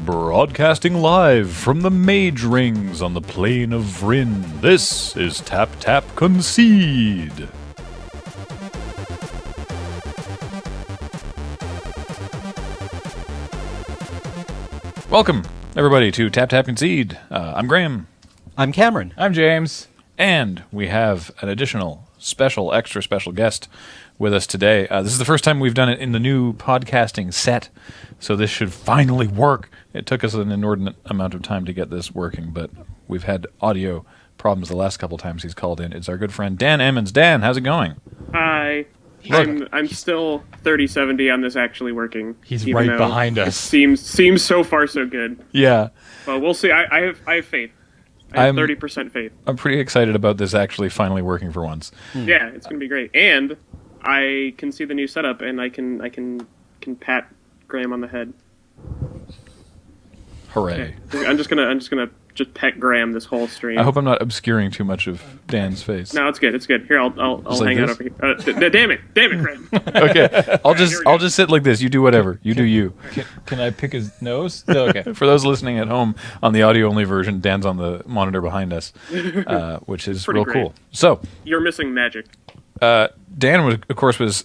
Broadcasting live from the Mage Rings on the plane of Vryn, this is TapTapConcede. Welcome, everybody, to TapTapConcede. I'm Graham. I'm Cameron. I'm James. And we have an additional extra special guest with us today. This is the first time we've done it in the new podcasting set, so this should finally work. It took us an inordinate amount of time to get this working, but we've had audio problems the last couple times he's called in. It's our good friend Dan Emmons. Dan, how's it going? Hi. I'm still 30-70 on this actually working. He's right behind us. Seems so far so good. Yeah. But we'll see. I have faith. I have 30% faith. I'm pretty excited about this actually finally working for once. Yeah, it's gonna be great. And I can see the new setup, and I can pat Graham on the head. Hooray! I'm just gonna pet Graham this whole stream. I hope I'm not obscuring too much of Dan's face. No, it's good. It's good. Here, I'll like hang out this? over here. Damn it, Graham. Okay, I'll just sit like this. You do whatever. You do you. Can I pick his nose? No, okay. For those listening at home on the audio-only version, Dan's on the monitor behind us, which is Pretty real great. cool. So, You're missing magic. Dan was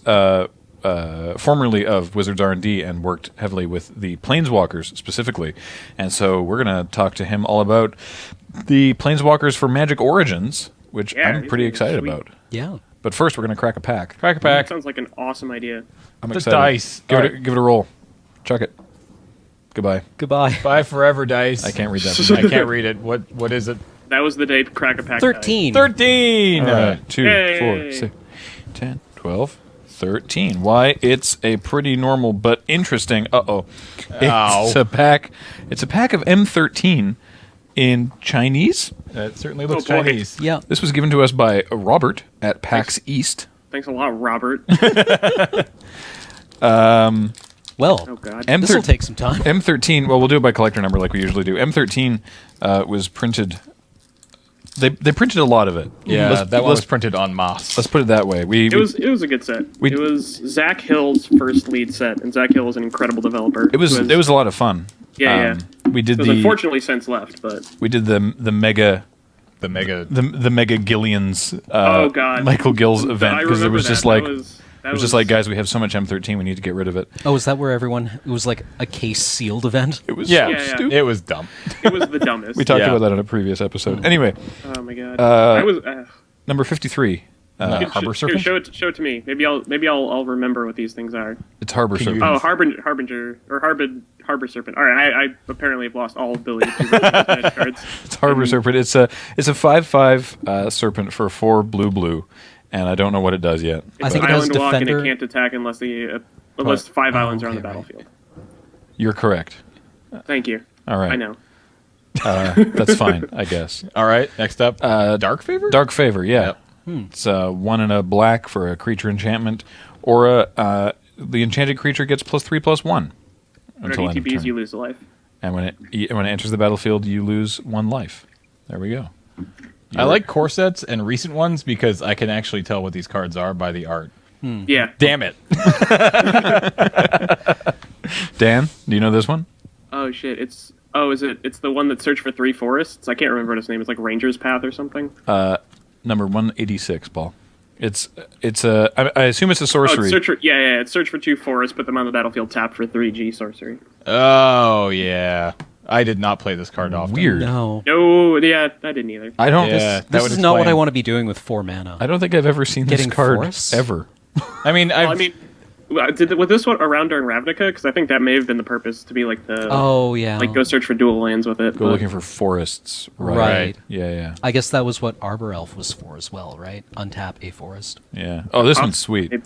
formerly of Wizards R&D and worked heavily with the Planeswalkers specifically, and so we're going to talk to him all about the Planeswalkers for Magic Origins, which I'm pretty excited sweet. about. Yeah. But first, we're going to crack a pack. Crack a That pack. sounds like an awesome idea. I'm The excited. dice. Give All it a roll. Chuck it. Goodbye. Goodbye. Bye forever, dice. I can't read that. I can't read it. What is it? That was the day to crack a pack. 13. 13! All right. 2, Yay. 4, 6, 10, 12, 13. Why, it's a pretty normal but interesting. Ow. It's a pack. It's a pack of M13 in Chinese. It certainly looks boy. Chinese. Yeah. This was given to us by Robert at PAX East. Thanks a lot, Robert. Well, Oh God. this will take some time. M13. Well, we'll do it by collector number like we usually do. M13 was printed. They printed a lot of it. Yeah, that one was let's printed en masse. let's put it that way. It was a good set. We- It was Zach Hill's first lead set, and Zach Hill is an incredible developer. It was a lot of fun. Yeah, We did It was the unfortunately since left, but we did the mega the mega. the mega Gillians Oh, God. Michael Gill's event I because it remember was that. just That like was- that it was just like, guys, we have so much M13, we need to get rid of it. Oh, is that where everyone... It was like a case sealed event? It was Yeah, so Yeah, yeah. stupid. it was dumb. It was the dumbest. We talked Yeah. about that on a previous episode. Anyway, Oh my God. I was. number 53. Harbor Here, Serpent? show it to me. Maybe I'll remember what these things are. It's Harbor Can you- Serpent. Oh, Harbinger or Harbor Serpent. All right, I apparently have lost all ability to read those magic cards. It's Harbor Serpent. It's a 5/5 serpent for 4 blue, and I don't know what it does yet. I It's think an it has island walk, and Defender. it can't attack unless unless 5 islands are on the okay, right. battlefield. You're correct. Thank you. All right. I know. That's fine, I guess. All right, next up. Dark Favor? Dark Favor, yeah. Yep. It's 1 and a black for a creature enchantment, or the enchanted creature gets +3/+1 When until end of ETBs, turn. you lose a life. And when it enters the battlefield, you lose 1 life. There we go. I like core sets and recent ones because I can actually tell what these cards are by the art. Yeah. Damn it. Dan, do you know this one? Oh shit! It's the one that searched for 3 forests. I can't remember what its name. It's like Ranger's Path or something. Number 186, Paul. It's I assume it's a Oh, sorcery. it's search for 2 forests. Put them on the battlefield. Tap for 3G sorcery. Oh, yeah. I did not play this card often. Weird. No. No, yeah, I didn't either. I don't. Yeah. This- That This would is not what I explain. want to be doing with 4 mana. I don't think I've ever seen Getting this card forests? ever. I mean, Well, I mean, was this one around during Ravnica? Because I think that may have been the purpose to be like the Oh, yeah. like go search for dual lands with it. Go but- looking for forests. Right. Yeah. I guess that was what Arbor Elf was for as well, right? Untap a forest. Yeah. Oh, this one's sweet. it-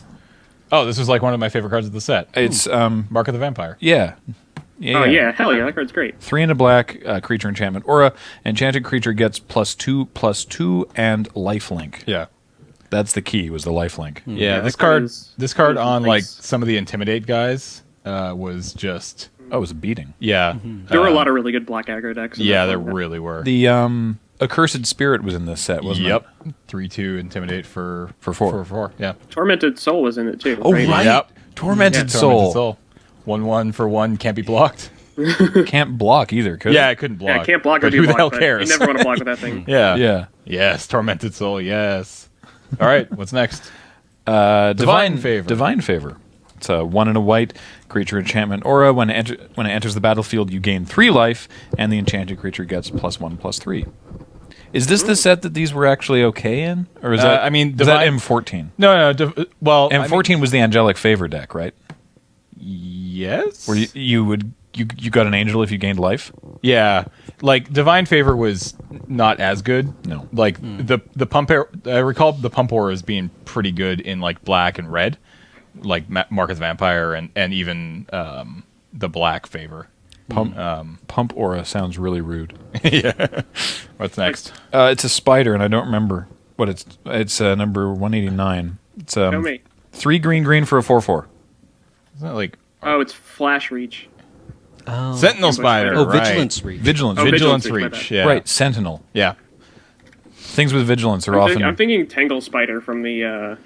oh, this is like one of my favorite cards of the set. It's Mark of the Vampire. yeah. Oh yeah, hell yeah, that card's great. 3 and a black creature enchantment. Aura, enchanted creature gets +2/+2 and lifelink. Yeah. That's the key, was the lifelink. Yeah, Yeah, this that card card, is- this card on like nice. some of the Intimidate guys was just Oh, it was a beating. yeah. There were a lot of really good black aggro decks. in Yeah, that there format. really were. The Accursed Spirit was in this set, wasn't Yep, it? 3/2 Intimidate for 4. For 4. Yeah. Tormented Soul was in it too. Oh, right. Yep. Tormented Tormented Soul. Soul. 1/1 for 1 can't be blocked. Can't block either, could Yeah, it? it couldn't block. Yeah, I can't block or but be who the blocked, hell but cares? You never want to block with that thing. Yeah. Yeah. Yes, Tormented Soul, yes. All right, what's next? Divine Favor. Divine Favor. It's a 1 and a white creature enchantment aura. When it enters the battlefield, you gain 3 life, and the enchanted creature gets +1/+3. Is this the set that these were actually okay in, or is that? I mean, is that Divine- M14? No, well, M14 was the angelic favor deck, right? yes. Where you got an angel if you gained life. Yeah, like Divine Favor was not as good. No. Like the pump. I recall the pump aura as being pretty good in like black and red, like Mark of the Vampire and even the black favor. Pump aura sounds really rude. Yeah. What's next? It's a spider, and I don't remember what it's. It's number 189. It's Show me. 3 green for a 4/4. Isn't that like Oh, it's Flash Reach. Oh, Sentinel Spider? oh right. Vigilance Reach. Vigilance. Oh, Vigilance Vigilance Reach, my Reach. bad. Yeah. Right, Sentinel. Yeah. Things with vigilance are often I'm thinking Tangle Spider from the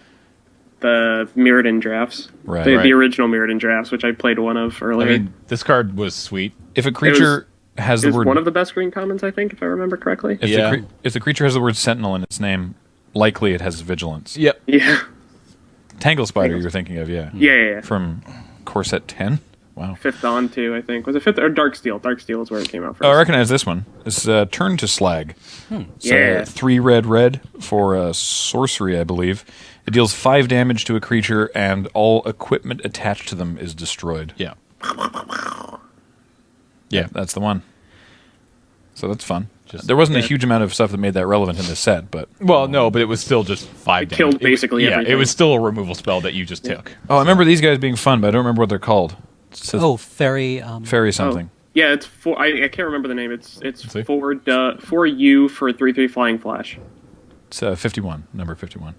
Mirrodin drafts. Right. The Right. original Mirrodin drafts, which I played one of I earlier. mean, this card was sweet. if a creature has it the was word one of the best green commons, I think, if I remember correctly. Yeah. if the creature has the word Sentinel in its name, likely it has vigilance. Yep. Yeah. Tangle Spider, you're thinking of, yeah. Yeah. From Core Set 10. Wow. Fifth Dawn too, I think. Was it Fifth or Dark Steel? Dark Steel is where it came out first. Oh, I recognize this one. It's Turn to Slag. It's Yeah. 3 red for sorcery, I believe. It deals 5 damage to a creature, and all equipment attached to them is destroyed. Yeah. Yeah, that's the one. So that's fun. There wasn't a huge amount of stuff that made that relevant in this set, but... Well, no, but it was still just 5 It killed damage. basically Yeah, everything. it was still a removal spell that you just took. Oh, I remember these guys being fun, but I don't remember what they're called. It's a Fairy. fairy something. Oh, yeah, it's for. I can't remember the name. It's see. for you for 3/3 Flying Flash. It's 51, number 51.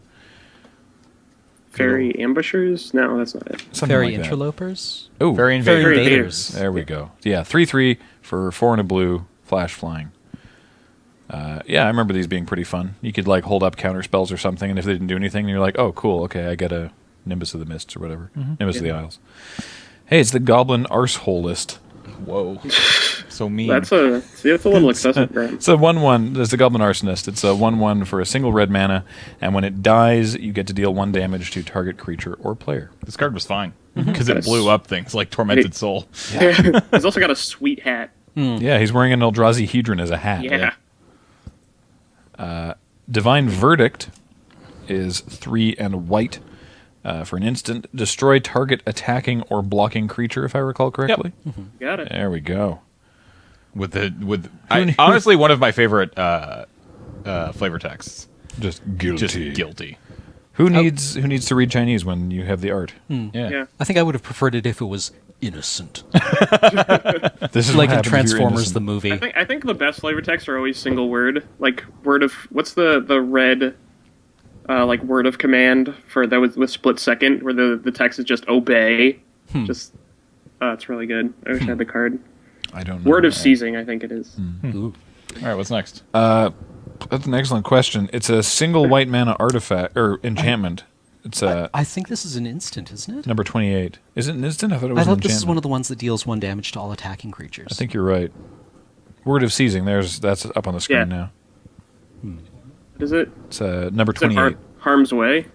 Fairy Ambushers? No, that's not it. Something Fairy like that. Interlopers. Oh, Very Fairy invaders. Invaders. there we go. Yeah, 3/3 for 4 and a blue, flash flying. Yeah, I remember these being pretty fun. You could like hold up counter spells or something, and if they didn't do anything, you're like, oh, cool, okay, I get a Nimbus of the Mists or whatever. Nimbus of the Isles. Hey, it's the Goblin Arsehole list. Whoa. So mean. That's a little excessive, Graham. It's a 1/1. There's the Goblin Arsonist. It's a 1/1 for a single red mana, and when it dies, you get to deal 1 damage to target creature or player. This card was fine because it Yes. blew up things like Tormented Soul. He's also got a sweet hat. Yeah, he's wearing an Eldrazi Hedron as a hat. Yeah. Divine Verdict is 3 and white for an instant. Destroy target attacking or blocking creature, if I recall correctly. Got it. There we go. Honestly, one of my favorite flavor texts. Just guilty. Just guilty. Who needs to read Chinese when you have the art? Yeah. I think I would have preferred it if it was innocent, This is like what in happens if you're Transformers innocent. the movie. I think the best flavor texts are always single word, like word of what's the red, like word of command for that with split second, where the text is just obey. Just, it's really good. I wish I had the card. I don't know. Word of seizing, I think it is. Ooh. All right, what's next? That's an excellent question. It's a single white mana artifact or enchantment. It's I think this is an instant, isn't it? number 28. Is it an instant? I thought it was I an thought enchantment. this is one of the ones that deals 1 damage to all attacking creatures. I think you're right. Word of seizing. That's up on the screen Yeah. now. What is it? It's number Is it 28. Harm's Way?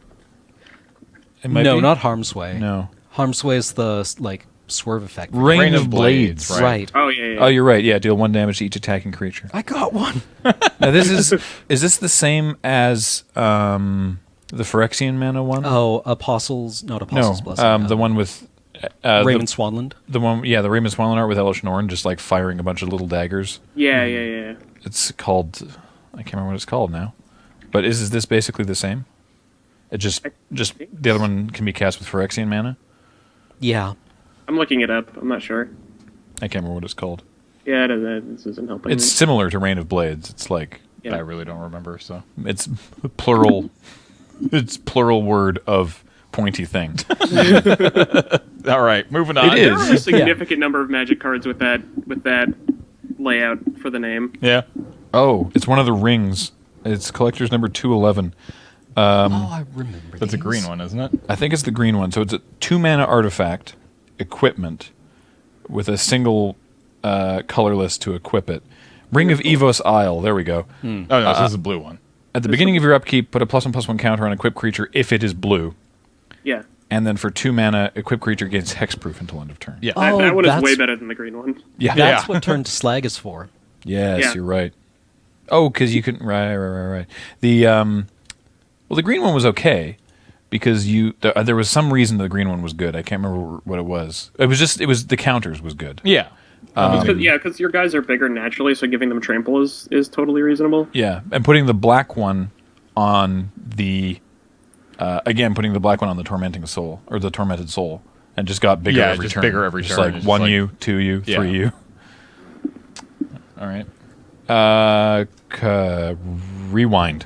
It might No, be? not Harm's Way. No. Harm's Way is the swerve effect. Rain of Blades. Right. Oh yeah. Oh, you're right. Yeah, deal 1 damage to each attacking creature. I got one. Now, this is this the same as the Phyrexian mana one? Oh, Apostles, not no, Apostles Blessing. the one with Raymond Swanland. the one, yeah, the Raymond Swanland art with Elish Norn, just like firing a bunch of little daggers. Yeah. It's called, I can't remember what it's called now, but is this basically the same? It just the other one can be cast with Phyrexian mana. Yeah. I'm looking it up. I'm not sure. I can't remember what it's called. Yeah, this isn't helping. It's me. similar to Rain of Blades. It's like Yeah. I really don't remember. So it's plural. It's plural word of pointy thing. all right, moving on. It There are a is. significant number of Magic cards with that layout for the name. Yeah. Oh, it's one of the rings. It's collector's number 211. Oh, I remember. That's a these. green one, isn't it? I think it's the green one. So it's a 2 mana artifact equipment with a single colorless to equip it. Ring of Evos Isle. There we go. Oh no, this is a blue one. At the beginning of your upkeep, put a +1/+1 counter on equipped creature if it is blue. Yeah. And then for 2 mana, equipped creature gains hexproof until end of turn. Yeah. Oh, That one is that's- way better than the green one. Yeah. That's what Turn to Slag is for. Yes, Yeah. you're right. Oh, because you couldn't. Right. The well, the green one was okay because there was some reason the green one was good. I can't remember what it was. It was the counters was good. Yeah. Because your guys are bigger naturally, so giving them trample is totally reasonable. Yeah, and putting the black one on the putting the black one on the tormenting soul or the tormented soul, and just got bigger every just turn. bigger every just turn. like It's 1 like- U, 2 U, Yeah. 3 U. All right. Rewind.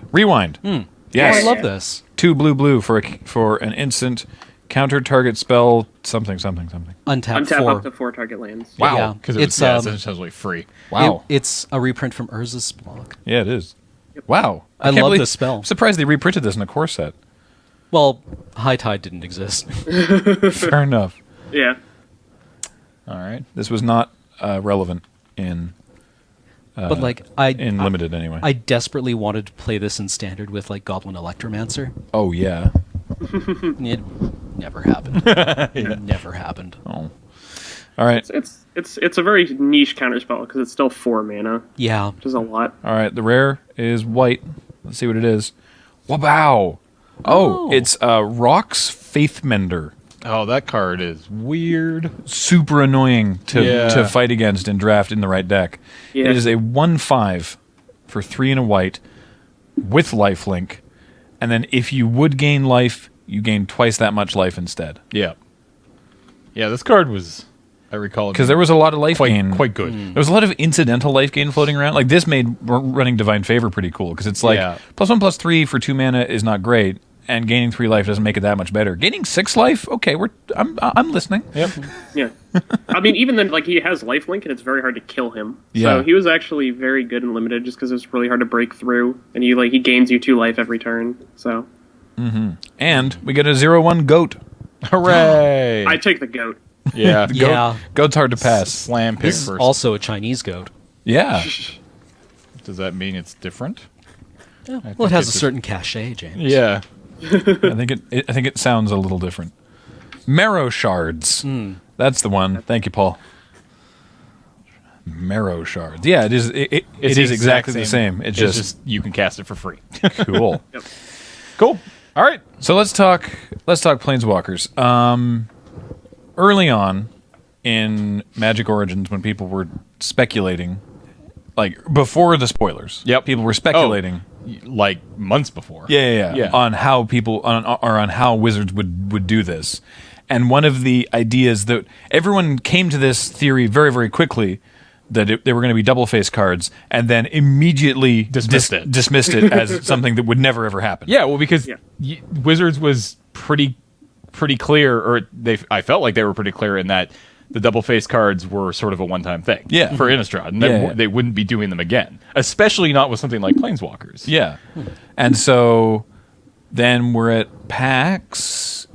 Oh, Yes. I love this. 2 blue for an instant counter target spell something. Untap Untap 4. up to 4 target lands. Wow. Yeah. Because It's, it's essentially free. Wow. It's a reprint from Urza's block. Yeah, it is. Wow. I can't love believe- this spell. I'm surprised they reprinted this in a core set. Well, High Tide didn't exist. Fair enough. Yeah. All right. This was not relevant in But like in limited anyway. I desperately wanted to play this in Standard with like Goblin Electromancer. Oh yeah. It never happened. Never happened. Oh. All right. It's a very niche counterspell because it's still 4 mana, Yeah. which is a lot. All right. The rare is white. Let's see what it is. Wow. Oh, it's Rock's Faithmender. Oh, that card is weird. Super annoying Yeah. to fight against and draft in the right deck. Yeah. It is a 1/5 for 3 and a white with lifelink, and then if you would gain life, you gain twice that much life instead. Yeah. Yeah, this card was, I recall, Because there was a lot of life gain. quite good. There was a lot of incidental life gain floating around. Like this made running Divine Favor pretty cool because it's like Yeah. +1/+3 for 2 mana is not great, and gaining 3 life doesn't make it that much better. Gaining 6 life, okay, I'm listening. Yep. Yeah. I mean, even then, like, he has lifelink, and it's very hard to kill him. Yeah. So he was actually very good and limited just because it's really hard to break through, and he gains you 2 life every turn. So And we get a 0/1 goat. Hooray! I take the goat. yeah. Yeah. Goat's hard to pass. Slam pick This is first. also a Chinese goat. Yeah. Does that mean it's different? Well, it think has a it's certain cachet, James. Yeah. I think it sounds a little different. Marrow shards. That's the one. Thank you, Paul. Marrow shards. Yeah, it is. It is the exactly exact the same. It's just you can cast it for free. cool. Yep. Cool. All right. So let's talk Planeswalkers. Early on in Magic Origins, when people were speculating, like before the spoilers, Yep. people were speculating. Like months before. Yeah. On how people on how Wizards would do this, and one of the ideas that everyone came to this theory very very quickly that they were going to be double face cards, and then immediately Dismissed it. as something that would never ever happen. Yeah. Well, because Yeah. Wizards was pretty clear, or I felt like they were pretty clear in that the double face cards were sort of a one-time thing. Yeah. For Innistrad, and Yeah. they wouldn't be doing them again, especially not with something like Planeswalkers. Yeah. And so then we're at PAX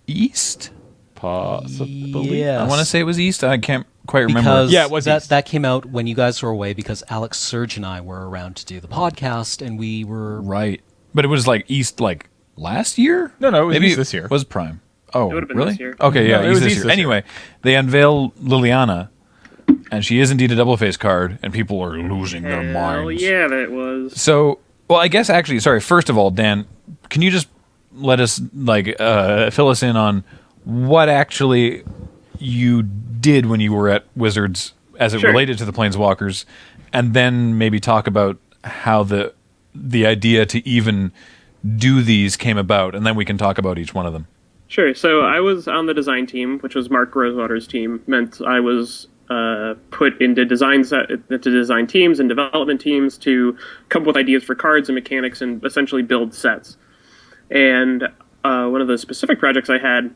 East. Possibly. Yes. I want to say it was East. I can't quite remember. Because Yeah, it was that East. that came out when you guys were away because Alex Surge and I were around to do the podcast, and we were Right. But it was like East like last year? No, it was Maybe East this year. It was Prime. Oh, It would've been really? this year. Okay, yeah, No, it East was this East year. this year. Anyway, they unveil Liliana, and she is indeed a double face card, and people are losing their Hell minds. yeah, that was. So, well, I guess actually, sorry. First of all, Dan, can you just let us fill us in on what actually you did when you were at Wizards as it Sure. related to the Planeswalkers, and then maybe talk about how the idea to even do these came about, and then we can talk about each one of them. Sure. So I was on the design team, which was Mark Rosewater's team. Meant I was put into design teams and development teams to come up with ideas for cards and mechanics and essentially build sets. And one of the specific projects I had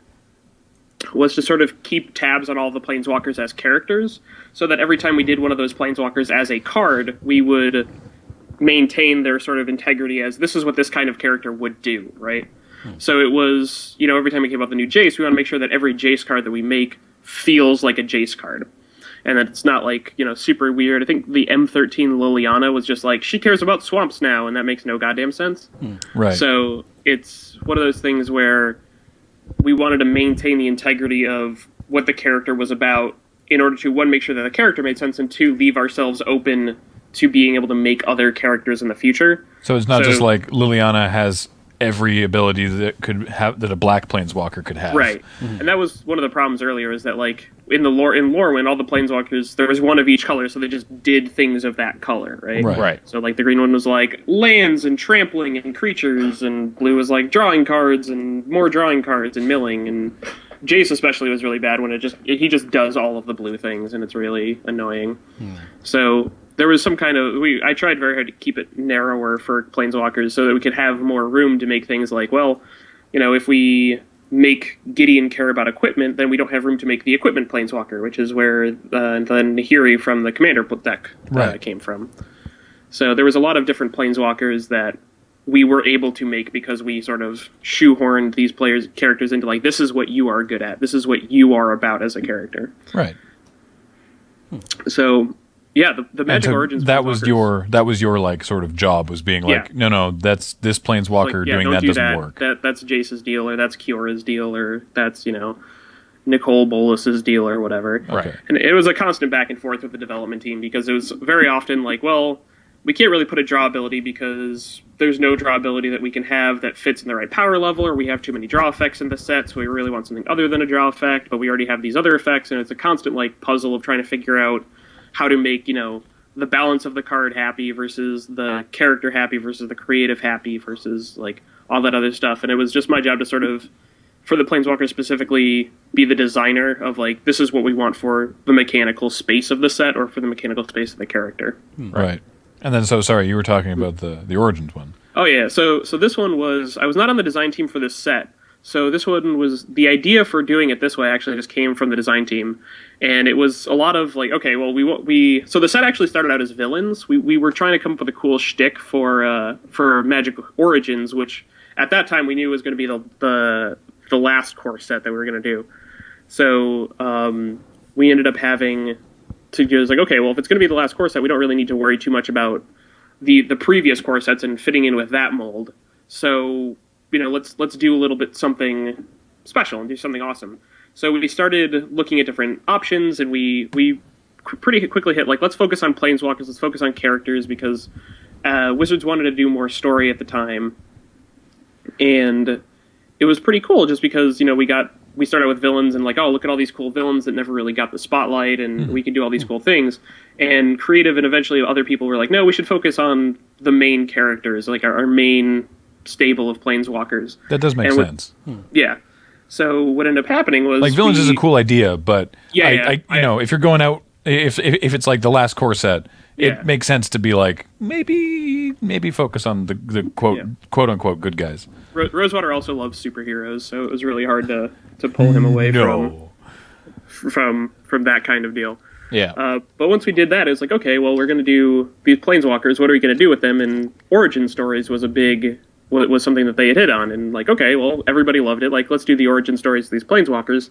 was to sort of keep tabs on all the Planeswalkers as characters, so that every time we did one of those Planeswalkers as a card, we would maintain their sort of integrity as this is what this kind of character would do, right? So it was, every time we came up with a new Jace, we want to make sure that every Jace card that we make feels like a Jace card. and that it's not like, super weird. I think the M13 Liliana was just like, she cares about swamps now, and that makes no goddamn sense. Right. So it's one of those things where we wanted to maintain the integrity of what the character was about in order to, one, make sure that the character made sense, and two, leave ourselves open to being able to make other characters in the future. So it's not just like Liliana has every ability that a black planeswalker could have. Right. And that was one of the problems earlier, is that like in Lorwyn, all the planeswalkers, there was one of each color, so they just did things of that color, right? Right. So like the green one was like lands and trampling and creatures, and blue was like drawing cards and more drawing cards and milling, and Jace especially was really bad when he just does all of the blue things, and it's really annoying. So there was some kind of I tried very hard to keep it narrower for planeswalkers so that we could have more room to make things like, well, if we make Gideon care about equipment, then we don't have room to make the equipment planeswalker, which is where the Nahiri from the commander deck came from. So there was a lot of different planeswalkers that we were able to make because we sort of shoehorned these characters into like, this is what you are good at, this is what you are about as a character. Right. So yeah, the Magic Origins that was your like sort of job, was being like, no, that's this planeswalker doing that doesn't work. That's Jace's deal, or that's Kiora's deal, or that's Nicole Bolas's deal, or whatever. Okay. And it was a constant back and forth with the development team, because it was very often like, well, we can't really put a draw ability because there's no draw ability that we can have that fits in the right power level, or we have too many draw effects in the set, so we really want something other than a draw effect, but we already have these other effects, and it's a constant like puzzle of trying to figure out how to make, the balance of the card happy versus the character happy versus the creative happy versus like all that other stuff. And it was just my job to sort of, for the Planeswalker specifically, be the designer of like, this is what we want for the mechanical space of the set, or for the mechanical space of the character. Right. And then, so sorry, you were talking about the Origins one. Oh yeah, so this one was, I was not on the design team for this set. So this one was, the idea for doing it this way actually just came from the design team. And it was a lot of like, okay, well, so the set actually started out as villains. We were trying to come up with a cool shtick for Magic Origins, which at that time we knew was going to be the last core set that we were going to do. So we ended up having to just like, okay, well, if it's going to be the last core set, we don't really need to worry too much about the previous core sets and fitting in with that mold. So let's do a little bit something special and do something awesome. So we started looking at different options, and we pretty quickly hit like, let's focus on planeswalkers, let's focus on characters, because Wizards wanted to do more story at the time, and it was pretty cool just because we started with villains and like, oh, look at all these cool villains that never really got the spotlight, and we can do all these cool things. And creative and eventually other people were like, no, we should focus on the main characters, like our main stable of planeswalkers. That does make sense. Yeah. So what ended up happening was, like, villains is a cool idea, but if you're going out, if it's like the last core set, it makes sense to be like, maybe focus on the quote unquote good guys. Rosewater also loves superheroes, so it was really hard to pull him away from that kind of deal. Yeah. But once we did that, it was like, okay, well, we're going to do these planeswalkers. What are we going to do with them? And origin stories was was something that they had hit on, and like, okay, well, everybody loved it. Like, let's do the origin stories of these planeswalkers.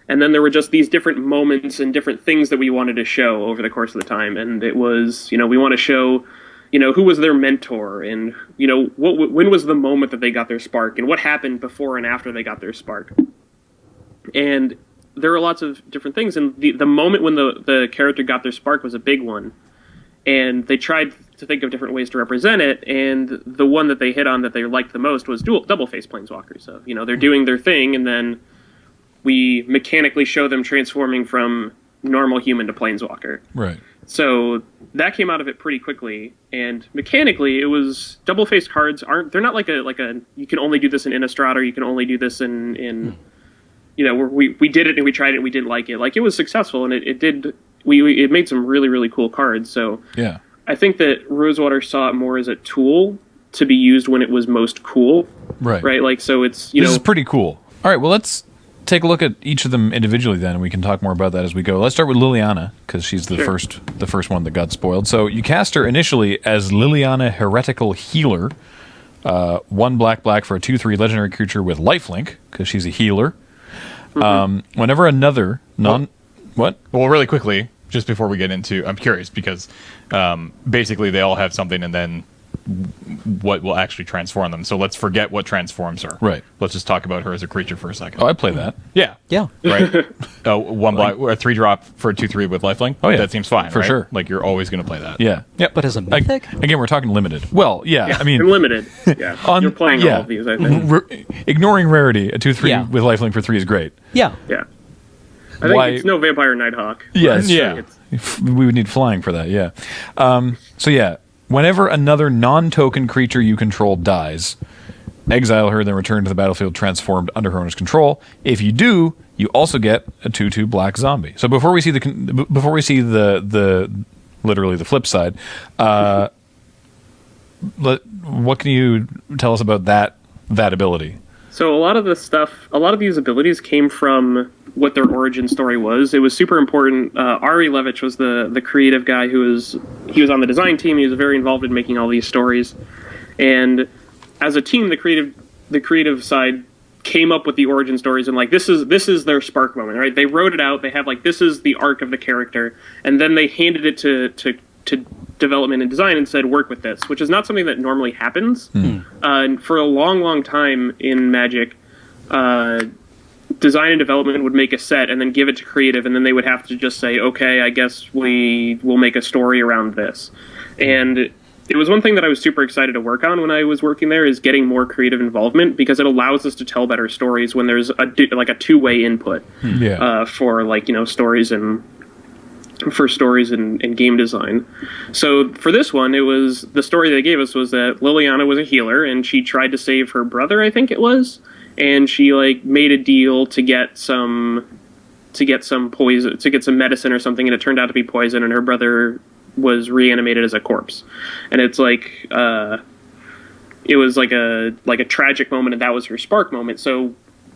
And then there were just these different moments and different things that we wanted to show over the course of the time. And it was, we want to show, who was their mentor, and, when was the moment that they got their spark, and what happened before and after they got their spark. And there are lots of different things. And the moment when the character got their spark was a big one. And they tried to think of different ways to represent it, and the one that they hit on that they liked the most was double-face planeswalkers. So, they're doing their thing, and then we mechanically show them transforming from normal human to planeswalker. Right. So that came out of it pretty quickly, and mechanically it was, double-face cards they're not like a you can only do this in Innistrad, or you can only do this in we did it and we tried it and we didn't like it. Like, it was successful, and it made some really, really cool cards. So yeah, I think that Rosewater saw it more as a tool to be used when it was most cool. Right. Right. Like, so it's, this is pretty cool. All right. Well, let's take a look at each of them individually then, and we can talk more about that as we go. Let's start with Liliana, because she's the first one that got spoiled. So you cast her initially as Liliana Heretical Healer, 1 black for a 2/3 legendary creature with lifelink, because she's a healer. Whenever another What? Well, really quickly, just before we get into, I'm curious because basically they all have something, and then what will actually transform them. So let's forget what transforms her. Right. Let's just talk about her as a creature for a second. Oh, I play that. Yeah. Yeah. Right. One black, a 3-drop for a 2/3 with lifelink. Oh, yeah. That seems fine. For right? sure. Like you're always going to play that. Yeah. Yep. But as a mythic? Again, we're talking limited. Well, yeah. I mean, and limited. Yeah, you're playing all of these, I think. Ignoring rarity, a 2/3 Yeah. with lifelink for 3 is great. Yeah. Yeah. I think Why- it's no Vampire Nighthawk. Yeah, But yeah. We would need flying for that, yeah. So yeah, whenever another non-token creature you control dies, exile her, then return to the battlefield transformed under her owner's control. If you do, you also get a 2/2 black zombie. So before we see the literally the flip side, what can you tell us about that ability? So a lot of these abilities came from what their origin story was. It was super important. Ari Levitch was the creative guy he was on the design team. He was very involved in making all these stories. And as a team, the creative side came up with the origin stories and like this is their spark moment, right? They wrote it out. They have like this is the arc of the character, and then they handed it to development and design and said work with this, which is not something that normally happens. And for a long time in Magic, design and development would make a set and then give it to creative, and then they would have to just say, okay, I guess we will make a story around this. And it was one thing that I was super excited to work on when I was working there, is getting more creative involvement, because it allows us to tell better stories when there's a two-way input for stories and game design. So for this one, it was the story they gave us was that Liliana was a healer and she tried to save her brother, I think it was, and she made a deal to get some poison, to get some medicine or something, and it turned out to be poison, and her brother was reanimated as a corpse. And it's it was like a tragic moment, and that was her spark moment. So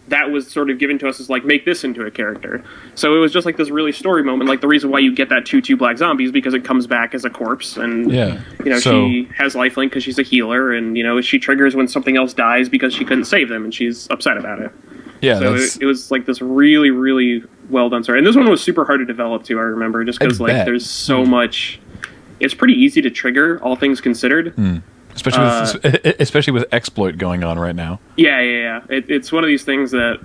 that was sort of given to us as make this into a character. So it was just this really story moment. The reason why you get that 2/2 black zombie is because it comes back as a corpse, and she has lifelink because she's a healer, and she triggers when something else dies because she couldn't save them, and she's upset about it. Yeah, so it was this really, really well done story. And this one was super hard to develop too, I remember, just because there's so much. It's pretty easy to trigger, all things considered. Especially with exploit going on right now. Yeah. It's one of these things that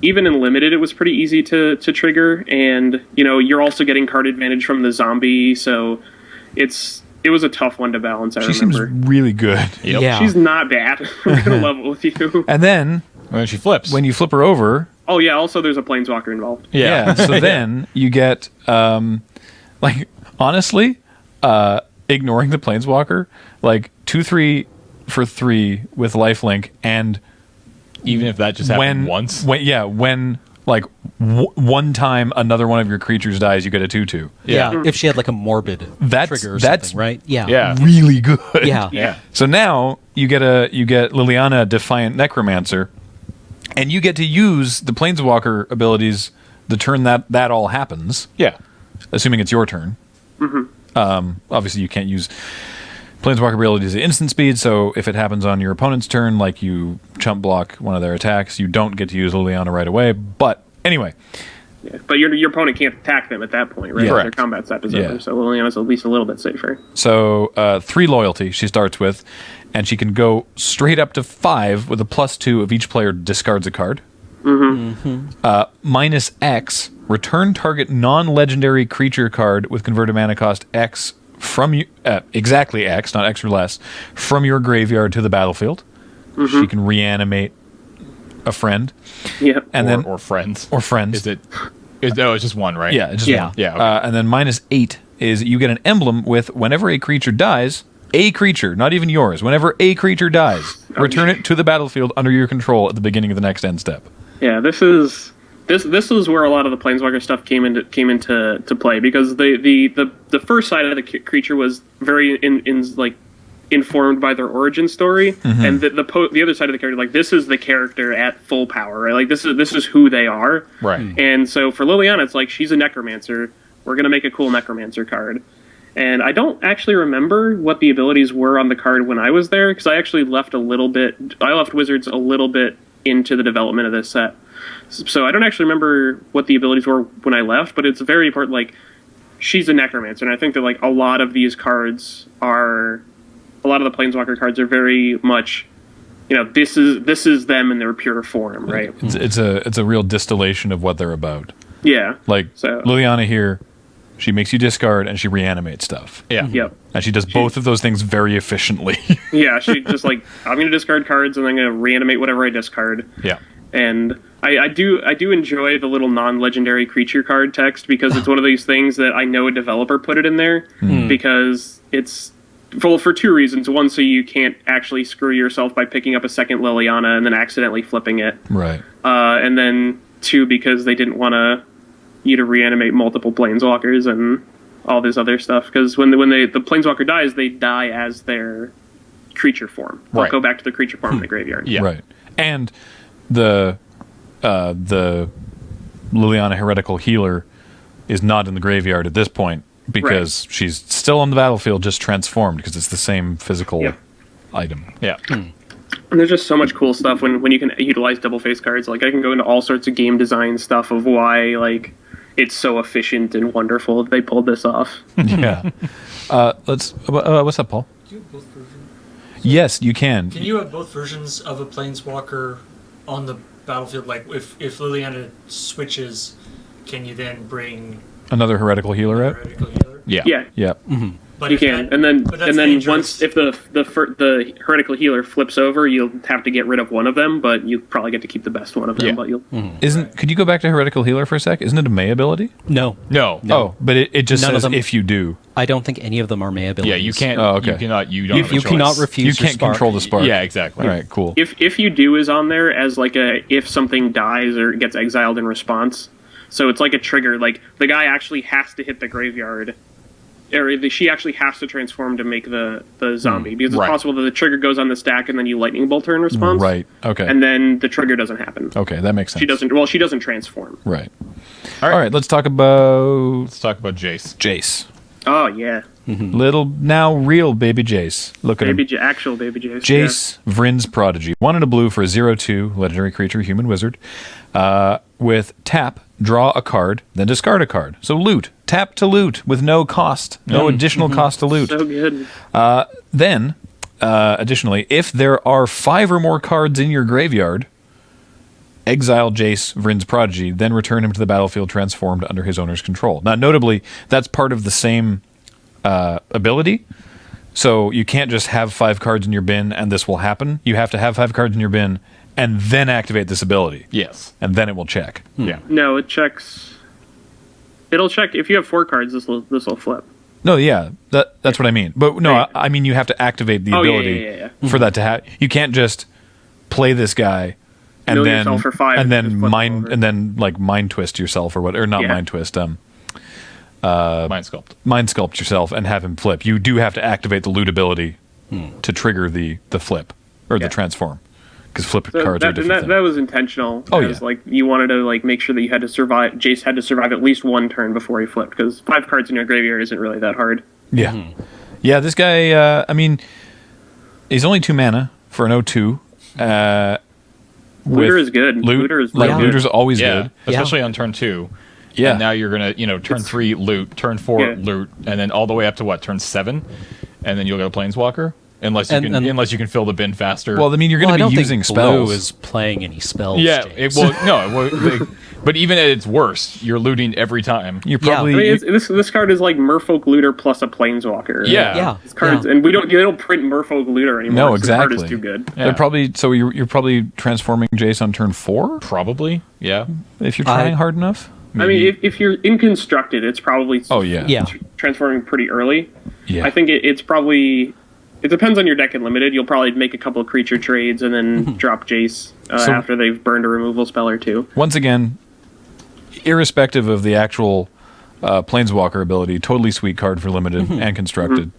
even in limited, it was pretty easy to trigger, and you're also getting card advantage from the zombie, so it was a tough one to balance. She seems really good. Yep. Yeah. She's not bad. I'm gonna level with you. And then when she flips, when you flip her over, oh yeah, also there's a planeswalker involved. Yeah. So then you get honestly, ignoring the planeswalker, 2/3 for 3 with lifelink, and even if that just happened once. One time another one of your creatures dies, you get a 2/2. Yeah. If she had a morbid trigger or something, right? Yeah. Really good. Yeah. So now you get Liliana Defiant Necromancer, and you get to use the planeswalker abilities the turn that all happens. Yeah. Assuming it's your turn. Obviously you can't use planeswalker abilities at instant speed, so if it happens on your opponent's turn, you chump block one of their attacks, you don't get to use Liliana right away. But anyway. Yeah, but your opponent can't attack them at that point, right? Yeah. Their combat step is over, so Liliana's at least a little bit safer. So 3 loyalty she starts with, and she can go straight up to 5 with a +2 if each player discards a card. -X, return target non-legendary creature card with converted mana cost X from you, exactly X, not X or less, from your graveyard to the battlefield. She can reanimate a friend. Yeah, or friends. Or friends. It's just one, right? Yeah, just one. Yeah. Okay. And then -8 is you get an emblem with whenever a creature dies, a creature, not even yours, whenever a creature dies, return it to the battlefield under your control at the beginning of the next end step. Yeah, this is where a lot of the planeswalker stuff came into play, because the first side of the creature was very informed by their origin story, and the other side of the character, this is the character at full power, right? This is who they are, right? And so for Liliana, it's she's a necromancer. We're gonna make a cool necromancer card. And I don't actually remember what the abilities were on the card when I was there, because I actually left Wizards a little bit into the development of this set. So I don't actually remember what the abilities were when I left, but it's very important. she's a necromancer, and I think that like a lot of these cards are, a lot of the Planeswalker cards are very much, this is them in their pure form, right? It's a real distillation of what they're about. Yeah. Like So- Liliana here, she makes you discard and she reanimates stuff. Yeah. Yep. And she does both of those things very efficiently. Yeah, she just like, I'm going to discard cards and I'm going to reanimate whatever I discard. Yeah. And I do enjoy the little non-legendary creature card text, because it's one of these things that I know a developer put it in there because it's for two reasons. One, so you can't actually screw yourself by picking up a second Liliana and then accidentally flipping it. Right. And then two, because they didn't want you to reanimate multiple Planeswalkers and all this other stuff. Because when the Planeswalker dies, they die as their creature form. They'll Right. go back to the creature form in the graveyard. Yeah. Right. And the Liliana Heretical Healer is not in the graveyard at this point because she's still on the battlefield, just transformed, because it's the same physical Yep. item. Yeah. And there's just so much cool stuff when you can utilize double face cards. Like, I can go into all sorts of game design stuff of why, like, it's so efficient and wonderful that they pulled this off. Yeah. What's up, Paul? Do you have both versions? Yes, you can. Can you have both versions of a Planeswalker on the battlefield? Like, if Liliana switches, can you then bring Another Heretical Healer out? Heretical Healer? Yeah. Yeah, Yeah. But you if can. that- And then but that's dangerous. once, if the Heretical Healer flips over, you'll have to get rid of one of them, but you probably get to keep the best one of them. Yeah. But you'll Could you go back to Heretical Healer for a sec? Isn't it a May ability? No. No. Oh, but it just None of says them. if you do. I don't think any of them are May abilities. Yeah, you can't. Oh, okay. You cannot. You don't. have a You choice. cannot refuse You your can't spark. control the spark. Yeah, exactly. All right, cool. if you do is on there as like if something dies or gets exiled in response, so it's like a trigger. Like, the guy actually has to hit the graveyard, or she actually has to transform to make the zombie, because it's Right. possible that the trigger goes on the stack and then you lightning bolt her in response. Right. Okay. And then the trigger doesn't happen. Okay, that makes sense. She doesn't transform. Right. All right. All right, let's talk about Let's talk about Jace. Jace. Oh yeah, Little, now real baby Jace. Look at him. actual baby Jace. Jace, Vryn's Prodigy. 1 and a blue for a 0/2 legendary creature, human wizard. With tap, draw a card, then discard a card. So loot. Tap to loot with no cost. No additional cost to Yeah. loot. So good. Then, additionally, if there are 5 or more cards in your graveyard, exile Jace, Vryn's Prodigy, then return him to the battlefield transformed under his owner's control. Now, notably, that's part of the same ability. So you can't just have 5 cards in your bin and this will happen. You have to have 5 cards in your bin and then activate this ability. Yes. And then it will check. Yeah. No, it checks. It'll check if you have 4 cards. This will flip. No, yeah, that's what I mean. But no, Right. I mean you have to activate the Oh, yeah, ability yeah. for that to happen. You can't just play this guy and Mill then yourself for 5 and and then just flip mind over. and then like mind twist yourself or what, or not Yeah. mind twist, Mind sculpt. mind sculpt yourself and have him flip. You do have to activate the loot ability to trigger the flip or the transform, because flip So cards are that, and different. that was intentional. Oh, as, yeah. like, you wanted to like make sure that you had to survive. Jace had to survive at least 1 turn before he flipped, because 5 cards in your graveyard isn't really that hard. Yeah. Yeah, this guy, I mean, he's only 2 mana for an 0/2. Looter is good. Looter is really good. Looter's always Yeah. good. Especially on turn 2. Yeah. And now you're gonna, turn 3 loot, turn 4 Yeah. loot, and then all the way up to what, turn 7, and then you'll get a planeswalker. Unless you And- can fill the bin faster. Well, I mean, you're Well, going I to don't be think using Blue spells. is playing any spells. yeah. James. But even at its worst, you're looting every time. You're Yeah. probably I mean, this card is like Merfolk Looter plus a Planeswalker. Yeah. Yeah. These cards, and they don't print Merfolk Looter anymore. No, so the card is exactly. too good. Yeah. they're probably so you're probably transforming Jace on turn 4 Probably. Yeah. if you're trying hard enough. I mean, if you're in constructed, it's probably Oh yeah. Yeah. transforming pretty early. Yeah. I think it's probably. It depends on your deck in limited. You'll probably make a couple of creature trades and then drop Jace So- after they've burned a removal spell or 2. Once again, irrespective of the actual Planeswalker ability, totally sweet card for limited and constructed.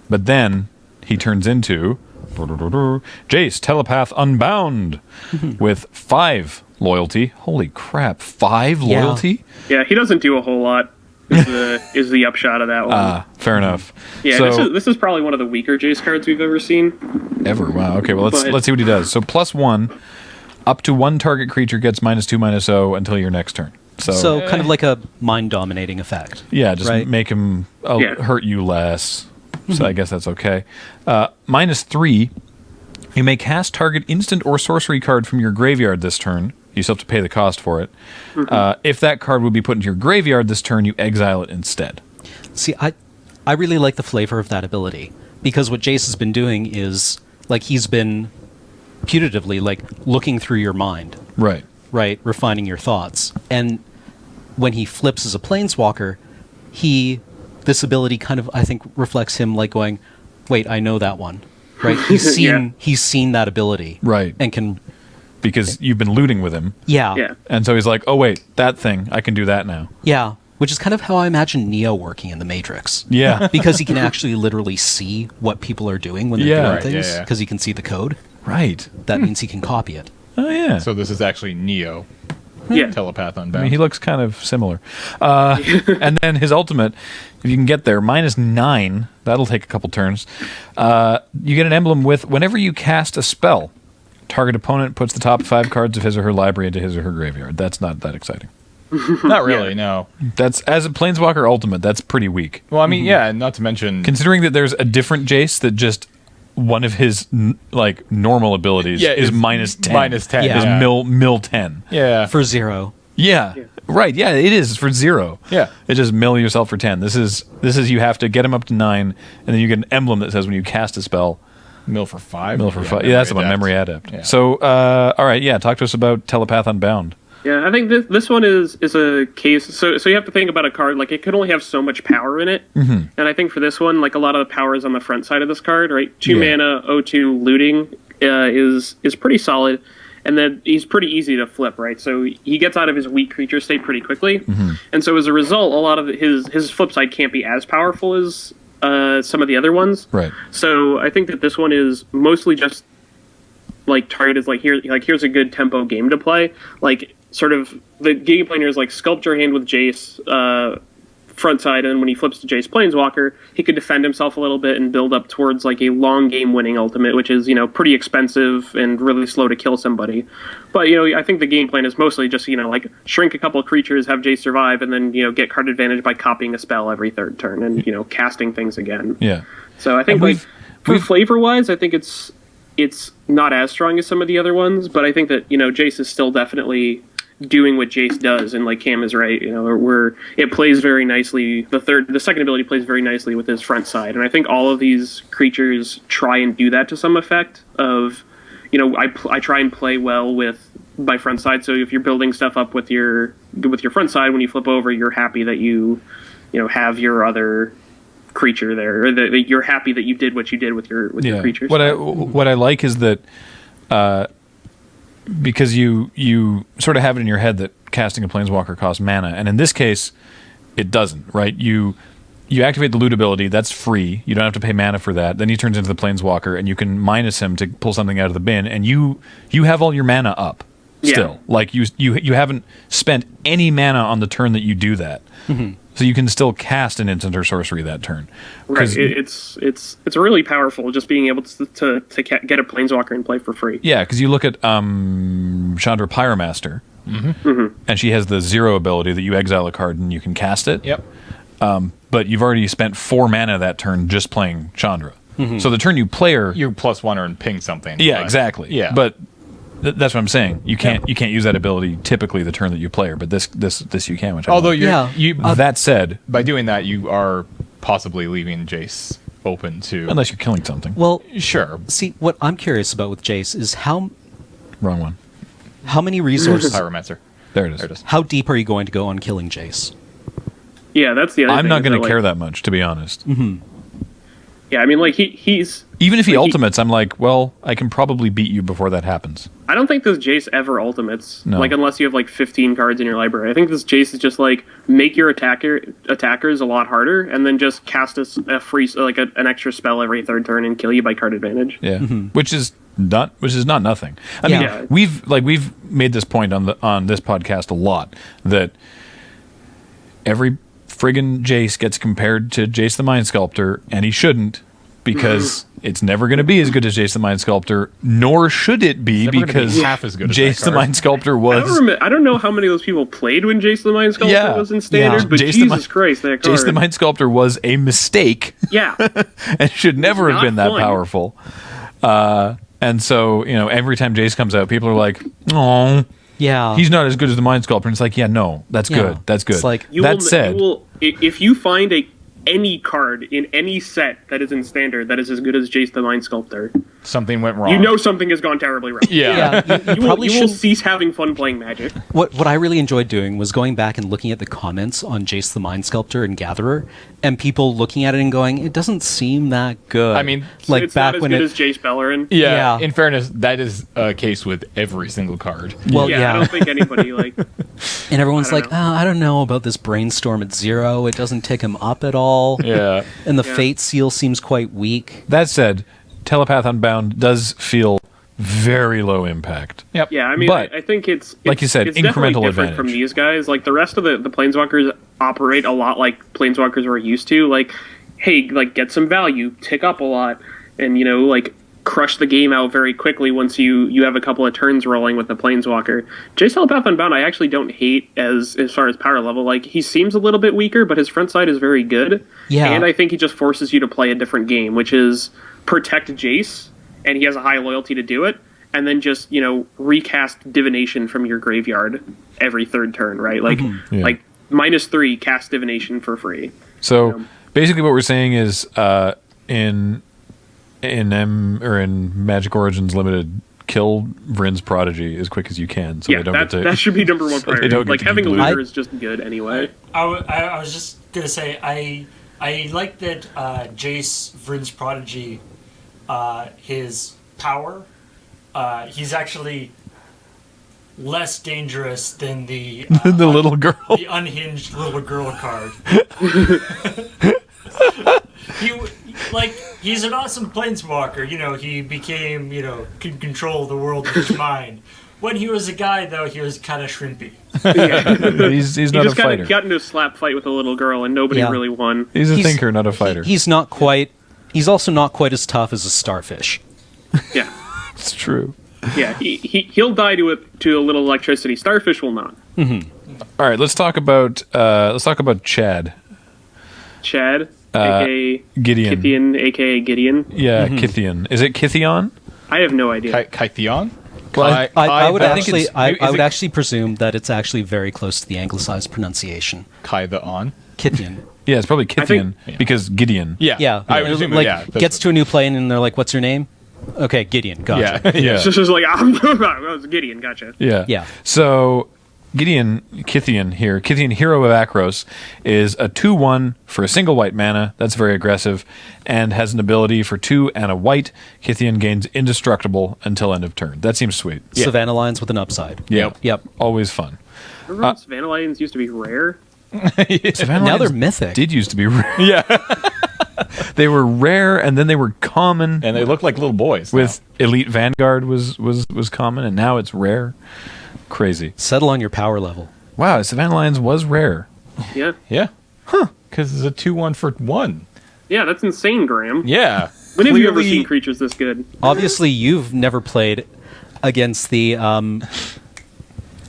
But then he turns into Jace, Telepath Unbound, with 5 loyalty. Holy crap, 5 Yeah. loyalty? Yeah, he doesn't do a whole lot. Is the upshot of that one? Fair enough. Yeah, so, this is probably one of the weaker Jace cards we've ever seen. ever. Wow. Okay. Well, But- let's see what he does. So +1, up to 1 target creature gets -2/-0 until your next turn. So kind of like a mind-dominating effect. Yeah, just right? make him hurt you less. So I guess that's okay. -3, you may cast target instant or sorcery card from your graveyard this turn. You still have to pay the cost for it. If that card would be put into your graveyard this turn, you exile it instead. See, I really like the flavor of that ability, because what Jace has been doing is, like, he's been putatively, like, looking through your mind, Right. right? Refining your thoughts. And when he flips as a planeswalker, this ability kind of, I think, reflects him like going, wait, I know that one. Right? He's seen that ability. Right. And can... Because you've been looting with him. Yeah. And so he's like, oh, wait, that thing, I can do that now. Yeah. Which is kind of how I imagine Neo working in the Matrix. Yeah. Because he can actually literally see what people are doing when they're Yeah. doing Right, things, because he can see the code. Right. That means he can copy it. Oh, yeah. So this is actually Neo, Yeah. telepath unbound. I mean, he looks kind of similar. And then his ultimate, if you can get there, -9, that'll take a couple turns. You get an emblem with, whenever you cast a spell, target opponent puts the top 5 cards of his or her library into his or her graveyard. That's not that exciting. Not really, no. That's, as a Planeswalker ultimate, that's pretty weak. Well, I mean, yeah, and not to mention... Considering that there's a different Jace that just one of his normal abilities is -10. -10, Yeah. Is yeah. mill 10. Yeah. For 0. Yeah. Right. Yeah, it is for 0. Yeah. It just mill yourself for 10. This is you have to get him up to 9, and then you get an emblem that says when you cast a spell, Mill for 5? mill for 5. Yeah, that's about Memory Adept. Yeah. So, all right, yeah, talk to us about Telepath Unbound. Yeah, I think this one is a case. So you have to think about a card, like, it could only have so much power in it. And I think for this one, like, a lot of the power is on the front side of this card, right? 2 mana, 0/2 looting is pretty solid. And then he's pretty easy to flip, right? So he gets out of his weak creature state pretty quickly. And so as a result, a lot of his flip side can't be as powerful as some of the other ones. Right. So I think that this one is mostly just like targeted, here's a good tempo game to play. Like, sort of the game planner is like sculpt your hand with Jace front side, and when he flips to Jace Planeswalker, he could defend himself a little bit and build up towards like a long game winning ultimate, which is, pretty expensive and really slow to kill somebody. But I think the game plan is mostly just like shrink a couple of creatures, have Jace survive, and then get card advantage by copying a spell every third turn and casting things again. Yeah. So I think for flavor wise, I think it's not as strong as some of the other ones, but I think that Jace is still definitely doing what Jace does, and like Cam is right, where it plays very nicely. The second ability plays very nicely with his front side, and I think all of these creatures try and do that to some effect. Of I try and play well with my front side. So if you're building stuff up with your front side, when you flip over, you're happy that you have your other creature there, or that you're happy that you did what you did with your creatures. What I like is that because you sort of have it in your head that casting a Planeswalker costs mana, and in this case, it doesn't, right? You activate the loot ability, that's free. You don't have to pay mana for that. Then he turns into the Planeswalker, and you can minus him to pull something out of the bin, and you have all your mana up still. Yeah. Like, you haven't spent any mana on the turn that you do that. So you can still cast an instant or sorcery that turn. Right. It's really powerful just being able to get a Planeswalker and play for free. Yeah, because you look at Chandra Pyromaster, and she has the 0 ability that you exile a card and you can cast it. Yep. But you've already spent 4 mana that turn just playing Chandra. So the turn you play her... You +1 and ping something. Yeah, exactly. Yeah. But that's what I'm saying. You can't use that ability typically the turn that you play her, but this you can. Which although that said, by doing that, you are possibly leaving Jace open to, unless you're killing something. Well, sure. See, what I'm curious about with Jace is Wrong one. how many resources... Pyromancer. There it is. How deep are you going to go on killing Jace? Yeah, that's the other thing. I'm not going to care that much, to be honest. Yeah, I mean, like, he's... Even if he ultimates, I'm like, well, I can probably beat you before that happens. I don't think this Jace ever ultimates, No. like, unless you have, like, 15 cards in your library. I think this Jace is just, like, make your attackers a lot harder, and then just cast a free, like, an extra spell every third turn and kill you by card advantage. Yeah, which is not nothing. I mean, Yeah. we've made this point on this podcast a lot, that every friggin' Jace gets compared to Jace the Mind Sculptor, and he shouldn't, because It's never going to be as good as Jace the Mind Sculptor, nor should it be, never gonna be because half as good as Jace that the card. Mind Sculptor was. I don't know how many of those people played when Jace the Mind Sculptor Yeah. was in Standard, Yeah. but Jace the Jesus Mind- Christ, that card. Jace the Mind Sculptor was a mistake Yeah. and should never have not been that fun. powerful. And so, every time Jace comes out, people are like, "Oh, Yeah. he's not as good as the Mind Sculptor." And it's like, yeah, no, that's Yeah. good. That's good. It's like- that said, If you find any card in any set that is in Standard that is as good as Jace the Mind Sculptor, Something went wrong. you know something has gone terribly wrong. Yeah. yeah, you probably You will shouldn't. cease having fun playing Magic. What I really enjoyed doing was going back and looking at the comments on Jace the Mind Sculptor and Gatherer, and people looking at it and going, "It doesn't seem that good." I mean, like It's back not as when good it. as Jace Bellerin. Yeah. Yeah. In fairness, that is a case with every single card. Well, I yeah, don't think anybody and everyone's I like, don't "Oh, I don't know about this Brainstorm at 0. It doesn't tick him up at all." Yeah. And the Yeah. Fate Seal seems quite weak. that said, Telepath Unbound does feel very low impact. Yep. Yeah, I mean, But, I think it's like you said, it's definitely incremental different from advantage. these guys. Like the rest of the Planeswalkers operate a lot like Planeswalkers we're used to. Like, hey, like get some value, tick up a lot, and like crush the game out very quickly once you have a couple of turns rolling with the Planeswalker. Jace Telepath Unbound, I actually don't hate as far as power level. Like he seems a little bit weaker, but his front side is very good. Yeah. And I think he just forces you to play a different game, which is protect Jace, and he has a high loyalty to do it. And then just recast Divination from your graveyard every third turn, right? Like Yeah. like -3 cast Divination for free. So basically, what we're saying is, in Magic Origins Limited, kill Vryn's Prodigy as quick as you can, so Yeah, they don't that, get to. that should be number one priority. don't get Like to having a keep losing. looter is just good anyway. I was just gonna say I like that Jace Vryn's Prodigy, his power, he's actually less dangerous than the the little girl. the unhinged little girl card. He's an awesome planeswalker. He became can control the world with his mind. When he was a guy, though, he was kind of shrimpy. He's He not a just kind fighter. of got into a slap fight with a little girl, and nobody Yeah. really won. He's a He's- thinker, not a fighter. He's not quite. He's also not quite as tough as a starfish. Yeah, It's true. yeah. He'll die to a little electricity. Starfish will not. All right, let's talk about Chad. Chad, aka Gideon. Kithian, aka Gideon. Yeah, Kithian. Is it Kithion? I have no idea. Kytheon? Well, I would I think actually, it's- I is would it- actually presume that it's actually very close to the anglicized pronunciation. Kai the On? Kithian. Yeah, it's probably Kithian think- because Gideon. Yeah. Yeah, I would assume, like yeah. gets to a new plane and they're like, "What's your name?" Okay, Gideon. Gotcha. Yeah. Yeah. It's just like that was Gideon. Gotcha. Yeah. Yeah. So Kithian here, Kithian Hero of Akros, is a 2/1 for a single white mana. That's very aggressive, and has an ability for 2 and a white. Kithian gains indestructible until end of turn. That seems sweet. Savannah lines with an upside. Yep. Yep. Always fun. Remember when Savannah Lions used to be rare? Savannah Now they're Lions mythic. Did used to be rare. Yeah. They were rare, and then they were common. And they look like little boys. with Elite Vanguard was common, and now it's rare. Crazy. Settle on your power level. Wow, Savannah Lions was rare. Yeah, now. Yeah. Huh. Because it's a 2/1 for 1. yeah. That's insane, Graham. Yeah. When have you ever Clearly- seen creatures this good? Obviously, you've never played against the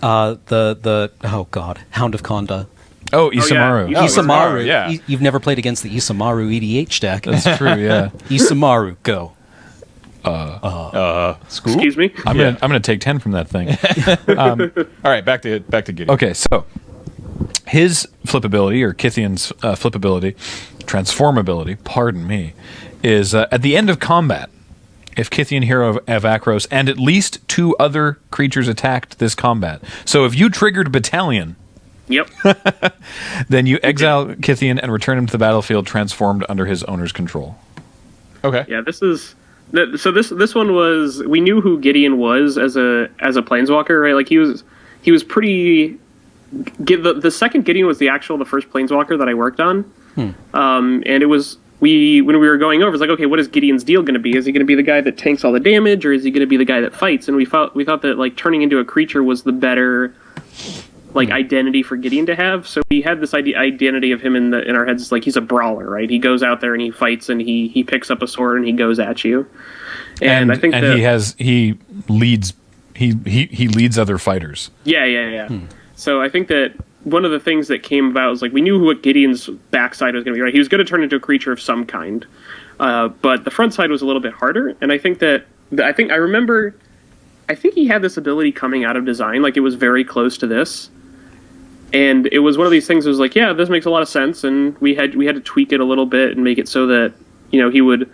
oh god, Hound of Konda. Oh, Isamaru. yeah. Isamaru, yeah. You've never played against the Isamaru EDH deck. That's true. Yeah. Isamaru, go. School? Excuse me. I'm gonna take 10 from that thing. All right, back to Gideon. Okay, so his flip ability, or Kithian's flip ability, transform ability, pardon me, is at the end of combat. If Kithian Hero of Akros and at least 2 other creatures attacked this combat. So if you triggered Battalion, Yep. then you exile Kithian and return him to the battlefield transformed under his owner's control. Okay. Yeah, this is so. This one was, we knew who Gideon was as a planeswalker, right? Like he was pretty. The second Gideon was the first planeswalker that I worked on, and it was when we were going over, it's like, okay, what is Gideon's deal going to be? Is he going to be the guy that tanks all the damage, or is he going to be the guy that fights? And we thought that like turning into a creature was the better like identity for Gideon to have. So we had this identity of him in our heads. It's like he's a brawler, right? He goes out there and he fights and he picks up a sword and he goes at you. And I think he leads other fighters. Yeah. So I think that one of the things that came about was like we knew what Gideon's backside was going to be, right? He was going to turn into a creature of some kind, but the front side was a little bit harder. And I think he had this ability coming out of design, like it was very close to this. And it was one of these things that was like, yeah, this makes a lot of sense, and we had to tweak it a little bit and make it so that, you know, he would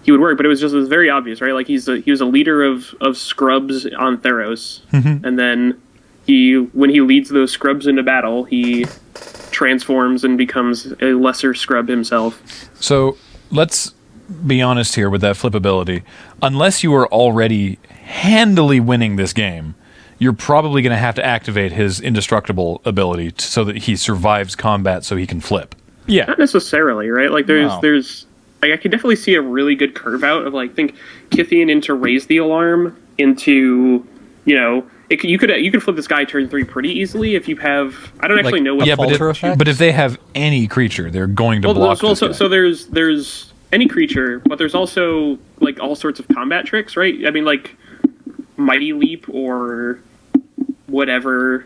work, but it was very obvious, right? Like he was a leader of scrubs on Theros, and then when he leads those scrubs into battle, he transforms and becomes a lesser scrub himself. So let's be honest here with that flip ability. Unless you are already handily winning this game, you're probably going to have to activate his indestructible ability so that he survives combat so he can flip. Yeah. Not necessarily, right? Like there's like, I could definitely see a really good curve out of like think Kithian into Raise the Alarm into, you know, you could flip this guy turn 3 pretty easily if you have, I don't actually know what but if they have any creature, they're going to block this guy. So there's any creature, but there's also like all sorts of combat tricks, right? I mean, like Mighty Leap or whatever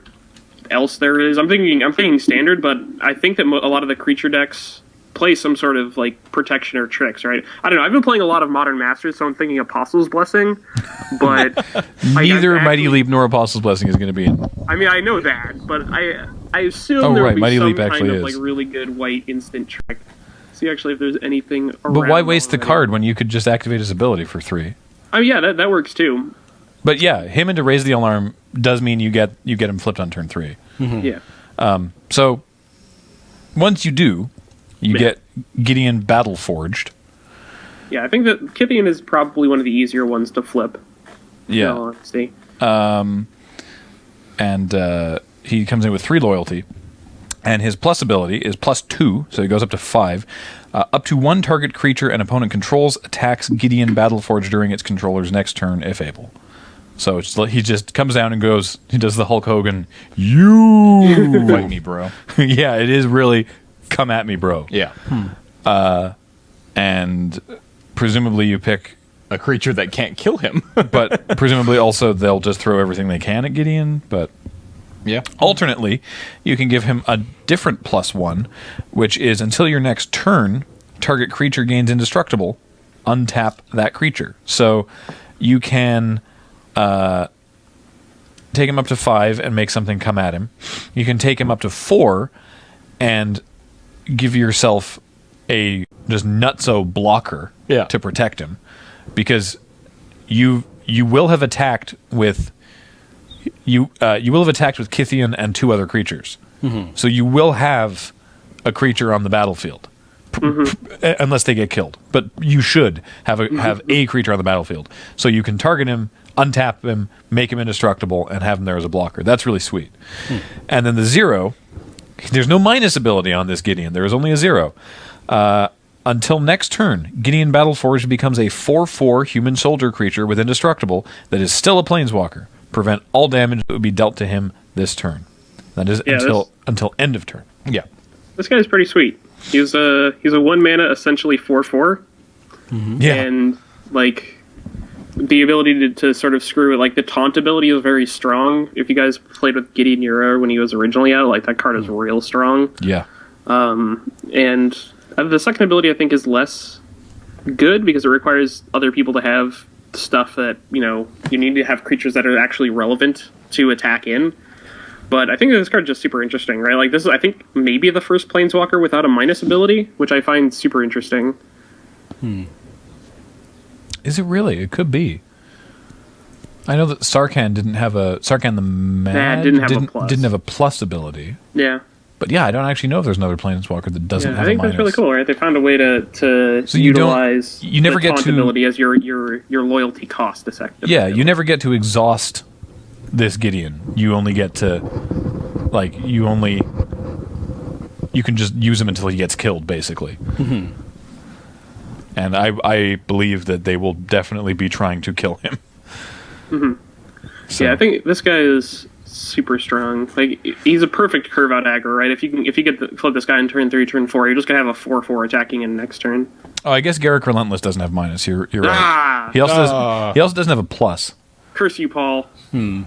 else there is. I'm thinking standard, but I think that a lot of the creature decks play some sort of like protection or tricks, right? I don't know. I've been playing a lot of Modern Masters, so I'm thinking Apostle's Blessing, but neither Mighty Leap nor Apostle's Blessing is going to be in. I mean, I know that, but I assume there would be Mighty some Leap kind actually of is. like really good white instant trick. See actually if there's anything around. But why waste the already. card when you could just activate his ability for 3? Oh yeah, that works too. But yeah, him into Raise the Alarm does mean you get him flipped on turn 3. Yeah. So once you do, you get Gideon Battle Forged. Yeah, I think that Kithian is probably one of the easier ones to flip. Yeah. In all honesty. And he comes in with 3 loyalty. And his plus ability is +2, so he goes up to 5. Up to 1 target creature an opponent controls attacks Gideon Battleforged during its controller's next turn, if able. So it's like he just comes down and goes, he does the Hulk Hogan, you Fight me, bro. Yeah, it is really come at me, bro. Yeah. And presumably you pick, A creature that can't kill him. but presumably also they'll just throw everything they can at Gideon, but Yeah. alternately, you can give him a different +1, which is until your next turn, target creature gains indestructible, untap that creature. So you can take him up to 5 and make something come at him. You can take him up to 4 and give yourself a just nutso blocker to protect him, because you will have attacked with Kithian and 2 other creatures. So you will have a creature on the battlefield, unless they get killed. But you should have a creature on the battlefield, so you can target him, untap him, make him indestructible, and have him there as a blocker. That's really sweet. And then the 0, there's no minus ability on this Gideon. There is only a 0. Until next turn, Gideon Battleforged becomes a 4/4 human soldier creature with indestructible that is still a planeswalker. Prevent all damage that would be dealt to him this turn. That is until end of turn. Yeah. This guy's pretty sweet. He's a 1 mana, essentially 4/4. Yeah. And like the ability to sort of screw it, like the taunt ability is very strong. If you guys played with Gideon Ura when he was originally out, like that card is real strong. Yeah. And the second ability I think is less good because it requires other people to have stuff that, you know, you need to have creatures that are actually relevant to attack in. But I think this card is just super interesting, right? Like this is, I think, maybe the first Planeswalker without a minus ability, which I find super interesting. Is it really? It could be. I know that Sarkhan didn't have a the Mad didn't have a plus ability. Yeah. But yeah, I don't actually know if there's another Planeswalker that doesn't have a minus. I think that's really cool, right? They found a way to So utilize you never the get taunt to ability as your loyalty cost, effectively. Yeah, you never get to exhaust this Gideon. You only get to you can just use him until he gets killed, basically. And I believe that they will definitely be trying to kill him. So. Yeah, I think this guy is super strong. Like he's a perfect curve out aggro, right? If you flip this guy in turn 3, turn 4, you're just gonna have a 4/4 attacking in next turn. Oh, I guess Garrick Relentless doesn't have minus. You're right. Ah! He also doesn't have a plus. Curse you, Paul.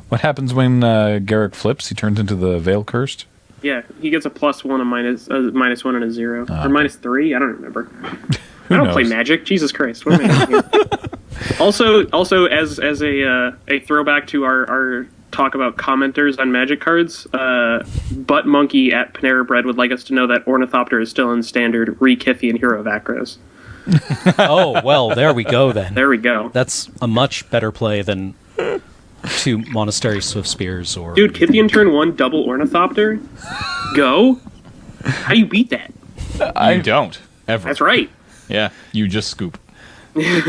What happens when Garrick flips? He turns into the Veil Cursed. Yeah, he gets a +1, a -1, and a 0, or -3. I don't remember. I don't play knows? Magic. Jesus Christ, what am I doing here? Also, as a throwback to our talk about commenters on Magic cards, Butt Monkey at Panera Bread would like us to know that Ornithopter is still in standard Re-Kithian Hero of Acros. Oh, well, there we go then. There we go. That's a much better play than 2 Monastery Swift Spears or... Dude, Kithian turn 1, double Ornithopter? Go? How do you beat that? You don't ever. That's right. Yeah, you just scoop.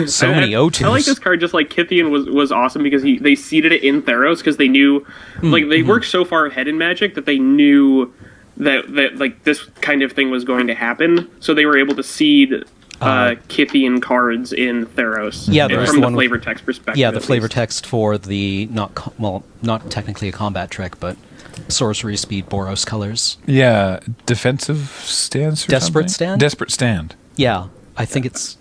so many O2s. I like this card just like Kithian was awesome because they seeded it in Theros because they knew like they worked so far ahead in Magic that they knew that like this kind of thing was going to happen, so they were able to seed Kithian cards in Theros. Yeah, there was from the the one flavor text perspective. Yeah, the at flavor least. text for the not technically a combat trick, but sorcery speed Boros colors. Yeah, defensive stance or Desperate something? Stand? Desperate Stand. Yeah, I think it's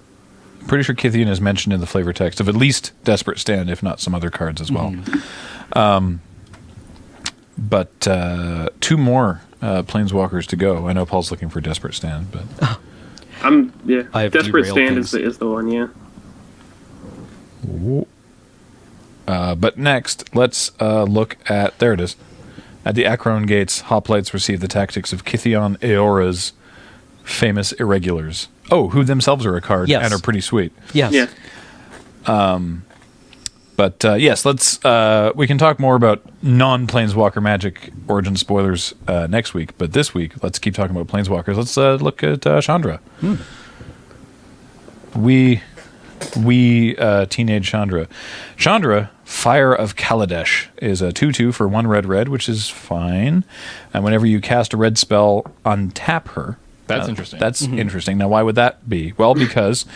Pretty sure Kithian is mentioned in the flavor text of at least Desperate Stand, if not some other cards as well. But 2 more Planeswalkers to go. I know Paul's looking for Desperate Stand, but I have Desperate derailed Stand things. is the one, yeah. but next, let's look at, there it is. At the Akron Gates, Hoplites receive the tactics of Kithion Eora's famous Irregulars. Oh, who themselves are a card Yes. and are pretty sweet. Yes. Yeah. But yes, let's. We can talk more about non-Planeswalker Magic Origin spoilers next week. But this week, let's keep talking about Planeswalkers. Let's look at Chandra. We teenage Chandra. Chandra, Fire of Kaladesh, is a 2/2 for 1 red, which is fine. And whenever you cast a red spell, untap her. That's interesting. That's interesting. Now, why would that be? Well, because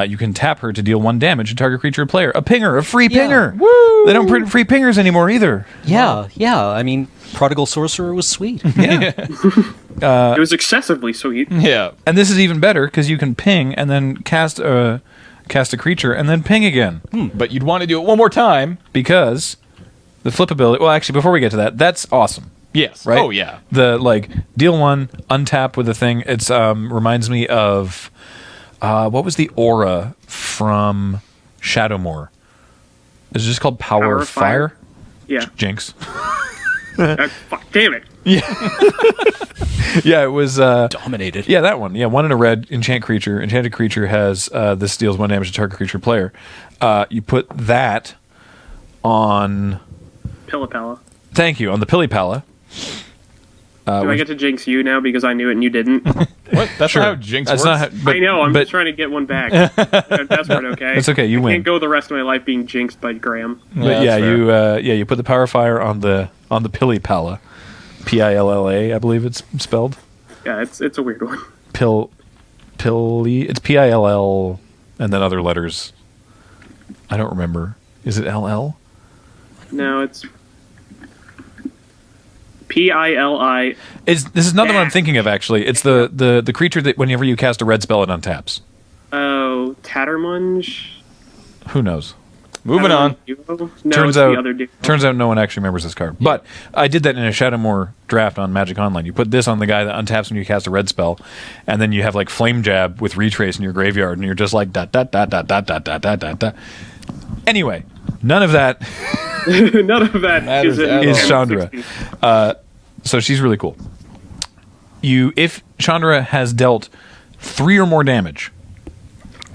you can tap her to deal 1 damage to target creature or player. A pinger, a free pinger. Woo! They don't print free pingers anymore either. Yeah, yeah. I mean, Prodigal Sorcerer was sweet. Yeah. It was excessively sweet. Yeah. And this is even better because you can ping and then cast a creature and then ping again. But you'd want to do it one more time. Because the flip ability. Well, actually, before we get to that, that's awesome. Yes. Right? Oh, yeah. The deal 1, untap with a thing. It's reminds me of what was the aura from Shadowmoor? Is it just called Power of Fire? Yeah. Jinx. Fuck, damn it. Yeah, it was. Dominated. Yeah, that one. Yeah, 1 in a red enchanted creature has this deals 1 damage to target creature player. You put that on. Pillipella. Thank you, on the Pillipalla. Do I get to jinx you now because I knew it and you didn't? What? That's Sure. not how Jinx That's works. not how, but, I know, I'm but just trying to get one back. I'm desperate, okay? It's okay, you I win. can't go the rest of my life being jinxed by Graham. But that's fair. you put the Power Fire on the Pillipalla, Pilla, I believe it's spelled. Yeah, it's a weird one. Pilly. It's Pill and then other letters. I don't remember. Is it LL? No, it's Pili. This is not the one I'm thinking of actually. It's the creature that whenever you cast a red spell it untaps. Oh, Tattermunge. Who knows? Moving on. No, turns it's out the other duo. turns out no one actually remembers this card. But I did that in a Shadowmoor draft on Magic Online. You put this on the guy that untaps when you cast a red spell, and then you have like Flame Jab with Retrace in your graveyard, and you're just like dot dot dot dot dot dot dot dot dot. Anyway, none of that None of that Matters is, at in all. is Chandra. 16. So she's really cool. If Chandra has dealt 3 or more damage,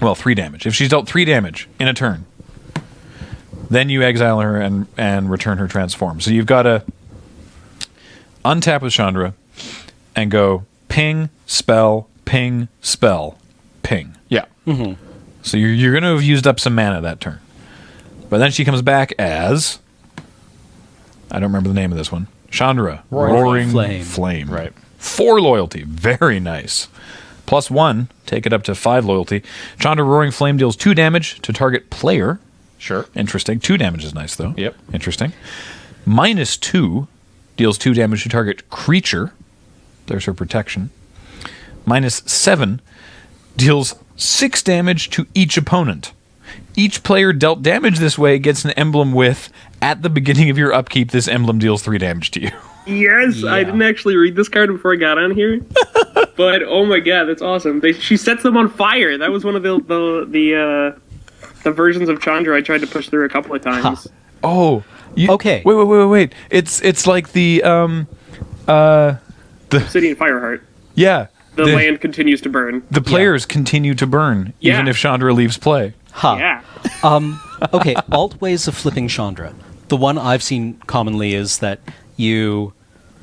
well, 3 damage. If she's dealt 3 damage in a turn, then you exile her and return her transform. So you've got to untap with Chandra and go ping, spell, ping, spell, ping. Yeah. So you're going to have used up some mana that turn. But then she comes back as, I don't remember the name of this one, Chandra, Roaring Flame. Right. 4 loyalty, very nice. +1, take it up to 5 loyalty. Chandra, Roaring Flame deals 2 damage to target player. Sure. Interesting. 2 damage is nice, though. Yep. Interesting. -2 deals 2 damage to target creature. There's her protection. -7 deals 6 damage to each opponent. Each player dealt damage this way gets an emblem with, at the beginning of your upkeep, this emblem deals 3 damage to you. Yes, I didn't actually read this card before I got on here, but oh my god, that's awesome! She sets them on fire. That was one of the versions of Chandra I tried to push through a couple of times. Oh, Okay. Wait. It's like the Obsidian Fireheart. yeah. The land continues to burn. The players continue to burn even Yeah. if Chandra leaves play. Ha. Yeah. Okay, alt ways of flipping Chandra. The one I've seen commonly is that you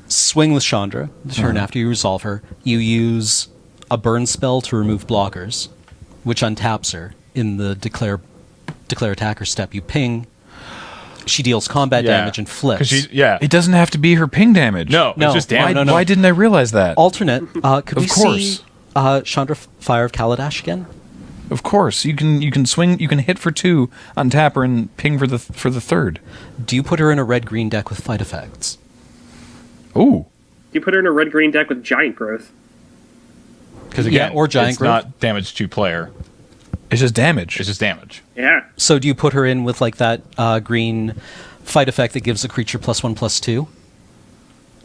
swing with Chandra the turn after you resolve her. You use a burn spell to remove blockers, which untaps her. In the declare attacker step, you ping. She deals combat damage and flips. 'Cause she's, yeah. It doesn't have to be her ping damage. No, No, it's just why- damage. no. Why didn't I realize that? Alternate. Could Of we course. see Chandra Fire of Kaladesh again? Of course, you can swing. You can hit for 2, untap her, and ping for the third. Do you put her in a red-green deck with fight effects? Ooh, You put her in a red-green deck with giant growth. Because again, or giant it's growth. not damage to player. it's just damage. It's just damage. Yeah. So do you put her in with like that green fight effect that gives a creature +1/+2?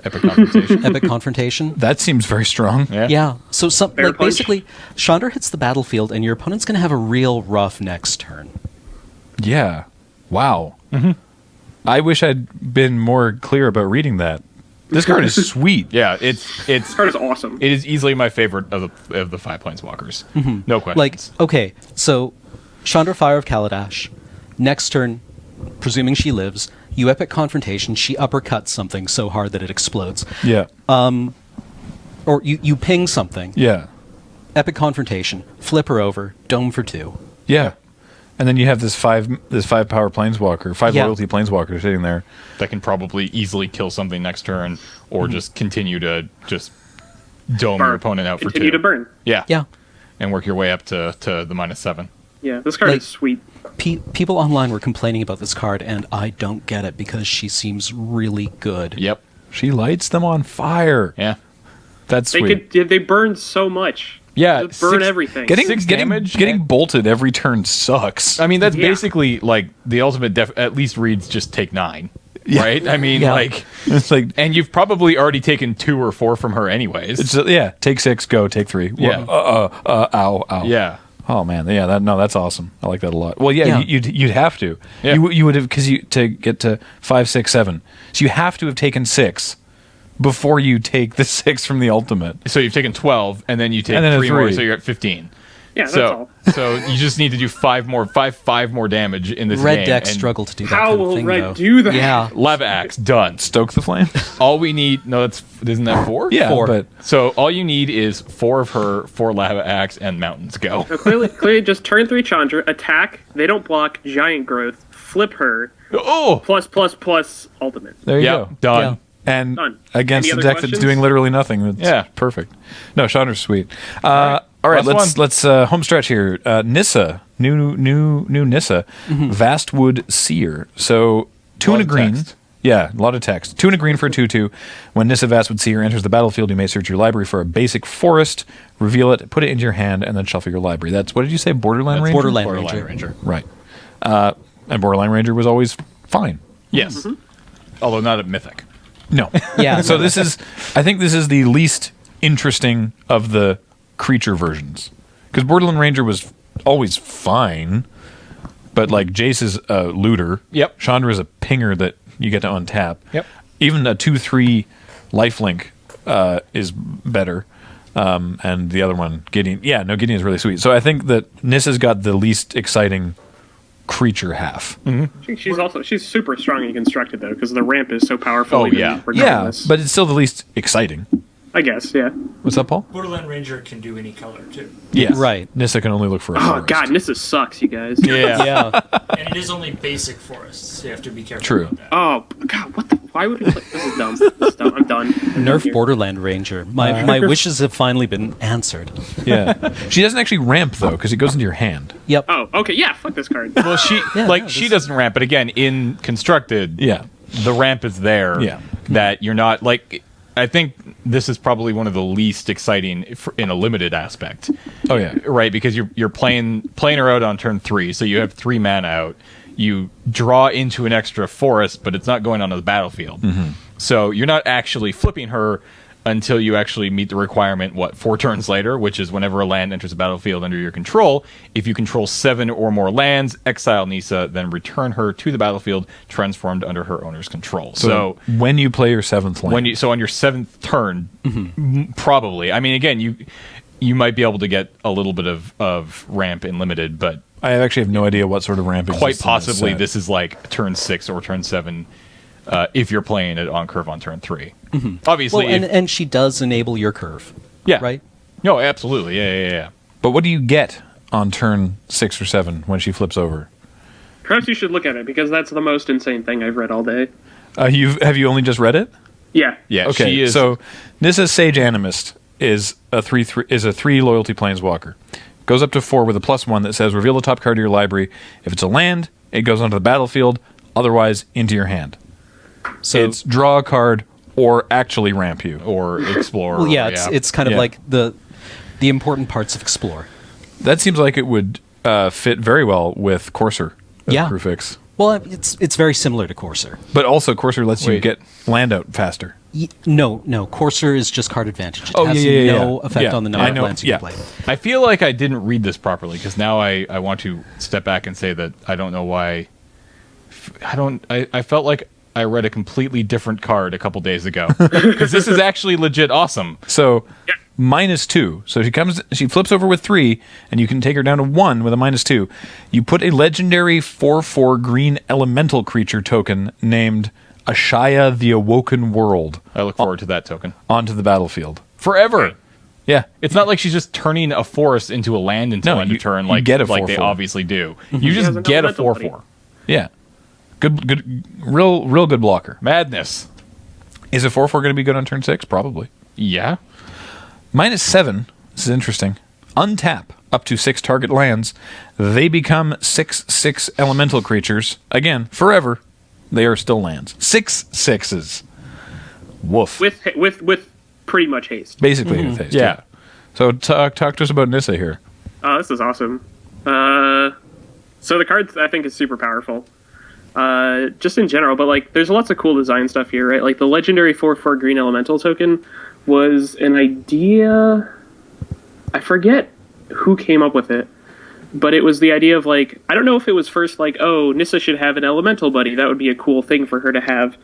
Epic confrontation. Epic Confrontation? That seems very strong. Yeah. Yeah. So Bear punch? basically, Chandra hits the battlefield, and your opponent's going to have a real rough next turn. Yeah. Wow. I wish I'd been more clear about reading that. This card is sweet. Yeah, it's This card is awesome. it is easily my favorite of the 5 planeswalkers. No question. Like, okay, so Chandra Fire of Kaladesh. Next turn, presuming she lives, you Epic Confrontation. She uppercuts something so hard that it explodes, Yeah. or you ping something. Yeah. Epic Confrontation. Flip her over. Dome for 2. Yeah. And then you have this 5 power planeswalker, 5 Yeah. loyalty planeswalker sitting there. that can probably easily kill something next turn, or just continue to just dome your Burn. opponent out for 2. Continue to burn. Yeah. Yeah. And work your way up to the -7. Yeah, this card Like- is sweet. People online were complaining about this card, and I don't get it because she seems really good. Yep. She lights them on fire. Yeah. That's They sweet. they burn so much. Yeah, They burn 6 everything. Getting 6 damage. getting bolted every turn sucks. I mean, that's Yeah. basically like the ultimate. At least reads just take 9, Yeah. right? I mean, Yeah. like, It's like and you've probably already taken 2 or 4 from her anyways. it's yeah. Take 6, go. Take 3. Yeah. Ow. yeah. Oh man, yeah, that's awesome. I like that a lot. Well, yeah, Yeah. you'd have to. Yeah. You would have because to get to 5, 6, 7. So you have to have taken 6 before you take the 6 from the ultimate. So you've taken 12, and then you take And then a 3 more, 3. so you're at 15. Yeah, that's so, all. so you just need to do 5 more damage in this Red game. decks and struggle to do that How kind of will thing, Red though. do that? Yeah. Lava Axe done. Stoke the flame. All we need. No, isn't that 4? Yeah, 4. but So all you need is 4 of her, 4 Lava Axe, and Mountains go. So clearly, just turn 3 Chandra, attack. They don't block. Giant growth. Flip her. Oh, +++ ultimate. there you yeah, go. done. Yeah. And Done. against Any a other deck questions? that's doing literally nothing. That's Yeah. perfect. No, Chandra's sweet. All right, Last let's home stretch here. Nissa, new Nissa, Vastwood Seer. So 2 and a Lot of green. text. Yeah, a lot of text. 2 and a green for a 2/2. When Nissa Vastwood Seer enters the battlefield, you may search your library for a basic forest, reveal it, put it into your hand, and then shuffle your library. That's what did you say? Borderland Ranger. Borderland Borderline Ranger. Ranger. Right. And Borderline Ranger was always fine. Yes. Although not at Mythic. No. Yeah. So I think this is the least interesting of the creature versions. Because Borderland Ranger was always fine, but like Jace is a looter. Yep. Chandra is a pinger that you get to untap. Yep. Even a 2/3 lifelink is better. And the other one, Gideon. Yeah, no, Gideon is really sweet. So I think that Nissa's got the least exciting creature half. She's super strongly constructed though, because the ramp is so powerful. Oh, even yeah. regardless. But it's still the least exciting. I guess, yeah. What's up, Paul? Borderland Ranger can do any color too, Yeah. Right. Nissa can only look for a Oh forest. god, Nissa sucks, you guys. Yeah. Yeah. and it is only basic forests. So you have to be careful True. about that. Oh god, what the? Why would we play? This is dumb. This is dumb. I'm done. I'm done Nerf here. Borderland Ranger. My wishes have finally been answered. Yeah. She doesn't actually ramp, though, because it goes into your hand. Yep. Oh, okay, yeah. Fuck this card. Well, she Yeah, like no, she this- doesn't ramp, but again, in constructed, Yeah. the ramp is there. Yeah. That you're not like. I think this is probably one of the least exciting in a limited aspect. Oh yeah, Right, because you're playing her out on turn 3, so you have 3 mana out. You draw into an extra forest, but it's not going onto the battlefield. So you're not actually flipping her until you actually meet the requirement, 4 turns later, which is whenever a land enters the battlefield under your control. If you control 7 or more lands, exile Nissa, then return her to the battlefield, transformed under her owner's control. So when you play your 7th land, on your 7th turn, probably. I mean, again, you might be able to get a little bit of ramp in limited, but I actually have no idea what sort of ramp. quite exists in this possibly set. this is like turn 6 or turn 7 if you're playing it on curve on turn 3. Obviously, Well, and she does enable your curve. yeah, Right? No, absolutely, yeah. But what do you get on turn 6 or 7 when she flips over? Perhaps you should look at it because that's the most insane thing I've read all day. Have you only just read it? Yeah. Yeah, Okay, she is. so Nissa's Sage Animist is a 3 loyalty planeswalker. Goes up to 4 with a +1 that says reveal the top card of your library. If it's a land, it goes onto the battlefield. Otherwise, into your hand. So It's draw a card or actually ramp you. or explore. well, yeah, it's kind of Yeah. like the important parts of Explore. That seems like it would fit very well with Courser. Yeah. Crewfix. Well, it's very similar to Courser. But also Courser lets you Wait. get land out faster. No, Courser is just card advantage. It Oh, has yeah. no effect Yeah, on the I number of know, lands you yeah. can play. I feel like I didn't read this properly because now I want to step back and say that I don't know why. I felt like I read a completely different card a couple days ago because this is actually legit awesome. So Yeah. -2. So she flips over with 3, and you can take her down to 1 with a -2. You put a legendary 4/4 green elemental creature token named Ashaya the Awoken World I look forward to that token onto the battlefield. forever. Yeah. It's not like she's just turning a forest into a land until No, end you- of turn, you like get a like they 4/4. obviously do. You has just an get a elemental 4/4. Yeah. Good, real good blocker. Madness. Is a 4/4 going to be good on turn 6? Probably. Yeah. -7. This is interesting. Untap up to 6 target lands. They become 6/6 elemental creatures. Again, forever. They are still lands. 6/6s. Woof. With pretty much haste. Basically, with haste, Yeah. So talk to us about Nissa here. Oh, this is awesome. So the card I think is super powerful. Just in general, but like there's lots of cool design stuff here, right? Like the legendary 4/4 green elemental token was an idea. I forget who came up with it, but it was the idea of like, I don't know if it was first like, oh, Nissa should have an elemental buddy. That would be a cool thing for her to have.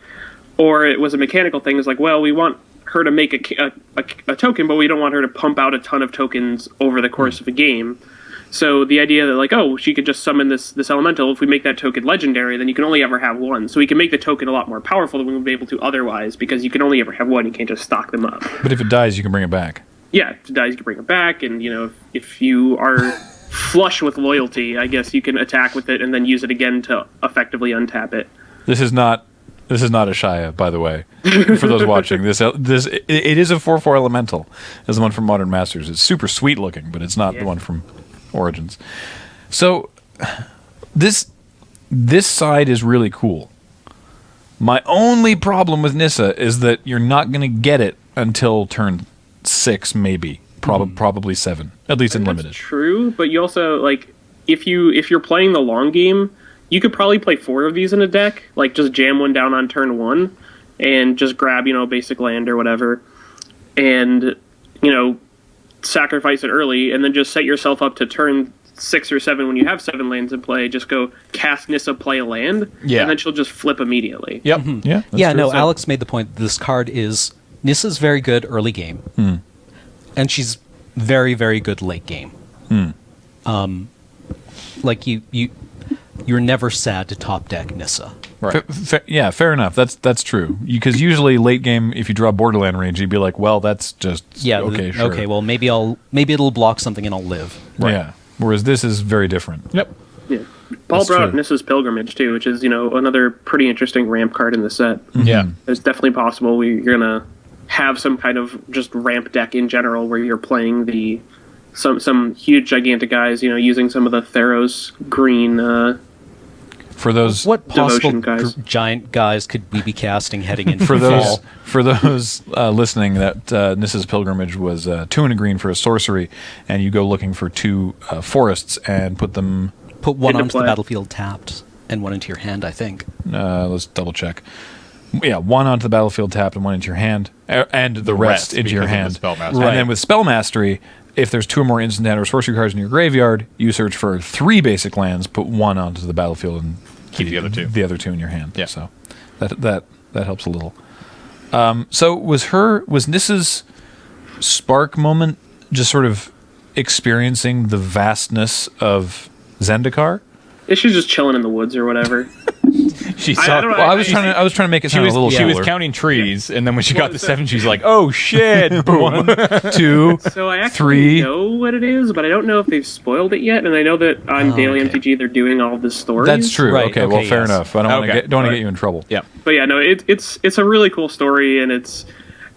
Or it was a mechanical thing. It's like, well, we want her to make a token, but we don't want her to pump out a ton of tokens over the course of a game. So the idea that like, oh, she could just summon this elemental. If we make that token legendary, then you can only ever have one. So we can make the token a lot more powerful than we would be able to otherwise, because you can only ever have one. You can't just stock them up. But if it dies, you can bring it back. Yeah, if it dies, you can bring it back, and you know, if you are flush with loyalty, I guess you can attack with it and then use it again to effectively untap it. This is not Ashaya, by the way. For those watching, it is a 4/4 elemental. It's the one from Modern Masters. It's super sweet looking, but it's not the one from Origins. So this side is really cool. My only problem with Nissa is that you're not going to get it until turn 6, maybe. Probably 7, at least in limited. That's true, but you also like if you're playing the long game, you could probably play 4 of these in a deck. Like just jam one down on turn 1 and just grab, basic land or whatever, and sacrifice it early, and then just set yourself up to turn 6 or 7 when you have 7 lands in play. Just go cast Nissa, play a land, and then she'll just flip immediately. Yep. Yeah. that's Yeah, true. no, Alex made the point. This card is Nissa's very good early game, and she's very, very good late game. Like you're never sad to top deck Nissa. Right. Yeah, fair enough. That's true. Because usually late game, if you draw Borderland range, you'd be like, well, that's just okay. Sure. Okay. Well, maybe it'll block something and I'll live. Yeah. Whereas this is very different. Yep. Yeah. Paul That's brought up true. Nissa's Pilgrimage too, which is another pretty interesting ramp card in the set. Yeah. It's definitely possible you're gonna have some kind of just ramp deck in general where you're playing some huge gigantic guys, using some of the Theros green For those What possible Devotion guys. giant guys could we be casting heading into for the those fall? for those listening, that Nissa's Pilgrimage was 2 and a green for a sorcery, and you go looking for 2 forests and put them. Put one Into onto the play. battlefield tapped and one into your hand, I think. Let's double check. Yeah, 1 onto the battlefield tapped and 1 into your hand, and the rest into your because of hand. the spell mastery. And Right. then with spell mastery, if there's 2 or more instant hand or sorcery cards in your graveyard, you search for 3 basic lands, put 1 onto the battlefield, and Keep the other 2. The other 2 in your hand. Yeah. So that helps a little. So was Nissa's spark moment just sort of experiencing the vastness of Zendikar? She's just chilling in the woods or whatever. She I saw. don't know, Well, I was trying to make it She sound was, a little she cooler. was counting trees, and then when she got to Well, 7, she's like, "Oh shit!" Boom. 2, So I actually 3. know what it is, but I don't know if they've spoiled it yet. And I know that on Daily okay. MTG they're doing all the stories. That's true. Right, Okay, well, okay, fair yes. enough. I don't want Okay. to get you in trouble. Yeah. But yeah, no, it's a really cool story, and it's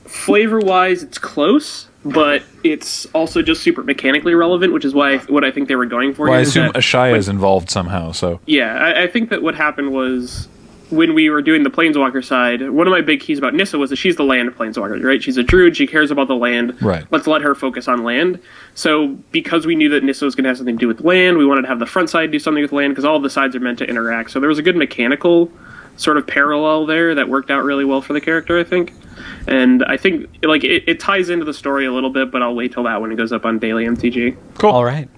flavor wise, it's close, but it's also just super mechanically relevant, which is what I think they were going for. Well, I here, is assume that Ashaya when- is involved somehow. So Yeah, I think that what happened was when we were doing the Planeswalker side, one of my big keys about Nissa was that she's the land Planeswalker, right? She's a druid, she cares about the land. Right. Let's let her focus on land. So because we knew that Nissa was going to have something to do with land, we wanted to have the front side do something with land, because all of the sides are meant to interact. So there was a good mechanical sort of parallel there that worked out really well for the character, I think. And I think like it ties into the story a little bit, but I'll wait till that when it goes up on Daily MTG. cool. All right.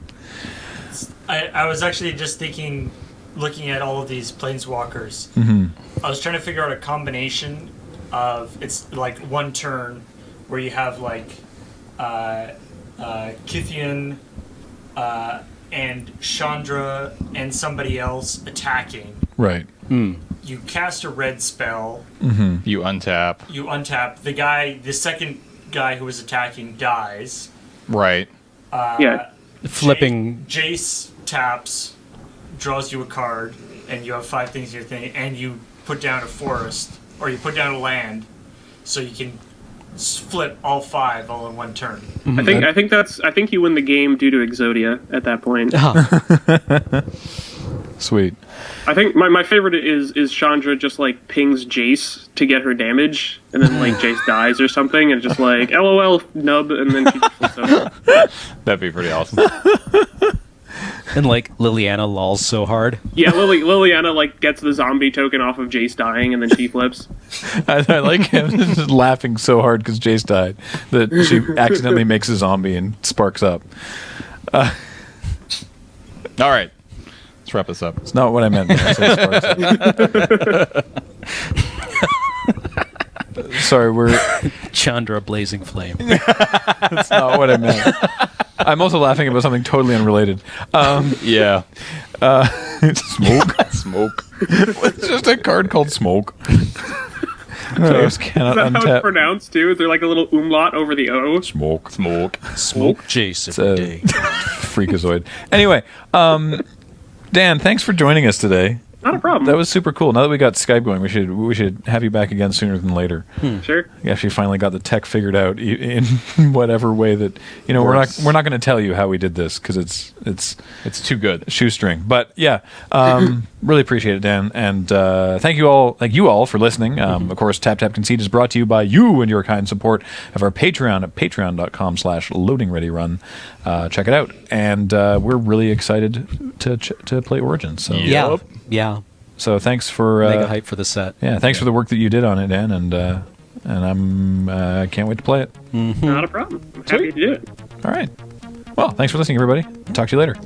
I was actually just thinking, looking at all of these planeswalkers. I was trying to figure out a combination of, it's like one turn where you have like Kithian and Chandra and somebody else attacking. Right. You cast a red spell. You untap. You untap the second guy who was attacking dies. Right. Yeah. Flipping. Jace taps, draws you a card, and you have 5 things in your thing, and you put down a forest, or you put down a land, so you can flip all 5 all in one turn. I think you win the game due to Exodia at that point. Sweet. I think my favorite is Chandra just like pings Jace to get her damage, and then like Jace dies or something, and just like LOL nub, and then she just flips over. That'd be pretty awesome. And like Liliana lols so hard. Yeah, Liliana like gets the zombie token off of Jace dying, and then she flips. I like him just laughing so hard because Jace died that she accidentally makes a zombie and sparks up. All right. Let's wrap this up. It's not what I meant when I said sparks up. Sorry, Chandra blazing flame. that's not what I meant. I'm also laughing about something totally unrelated. Yeah. Smoke. Smoke. It's just a card called Smoke. Players cannot Is that how it's untap. pronounced too? Is there like a little umlaut over the O? Smoke. Smoke. Smoke Jace It's every a day. freakazoid. Anyway, Dan, thanks for joining us today. Not a problem. That was super cool. Now that we got Skype going, we should have you back again sooner than later. Sure. We actually finally got the tech figured out in whatever way that we're not going to tell you how we did this because it's It's too good. shoestring. But yeah, really appreciate it, Dan, and thank you all for listening. Of course, TapTapConcede is brought to you by you and your kind support of our Patreon at patreon.com/LoadingReadyRun. Check it out, and we're really excited to play Origins. So Yeah. so thanks for Mega hype for the set. yeah, thanks for the work that you did on it, Dan, and I'm can't wait to play it. Not a problem. I'm happy to do it. All right. Well, thanks for listening, everybody. Talk to you later.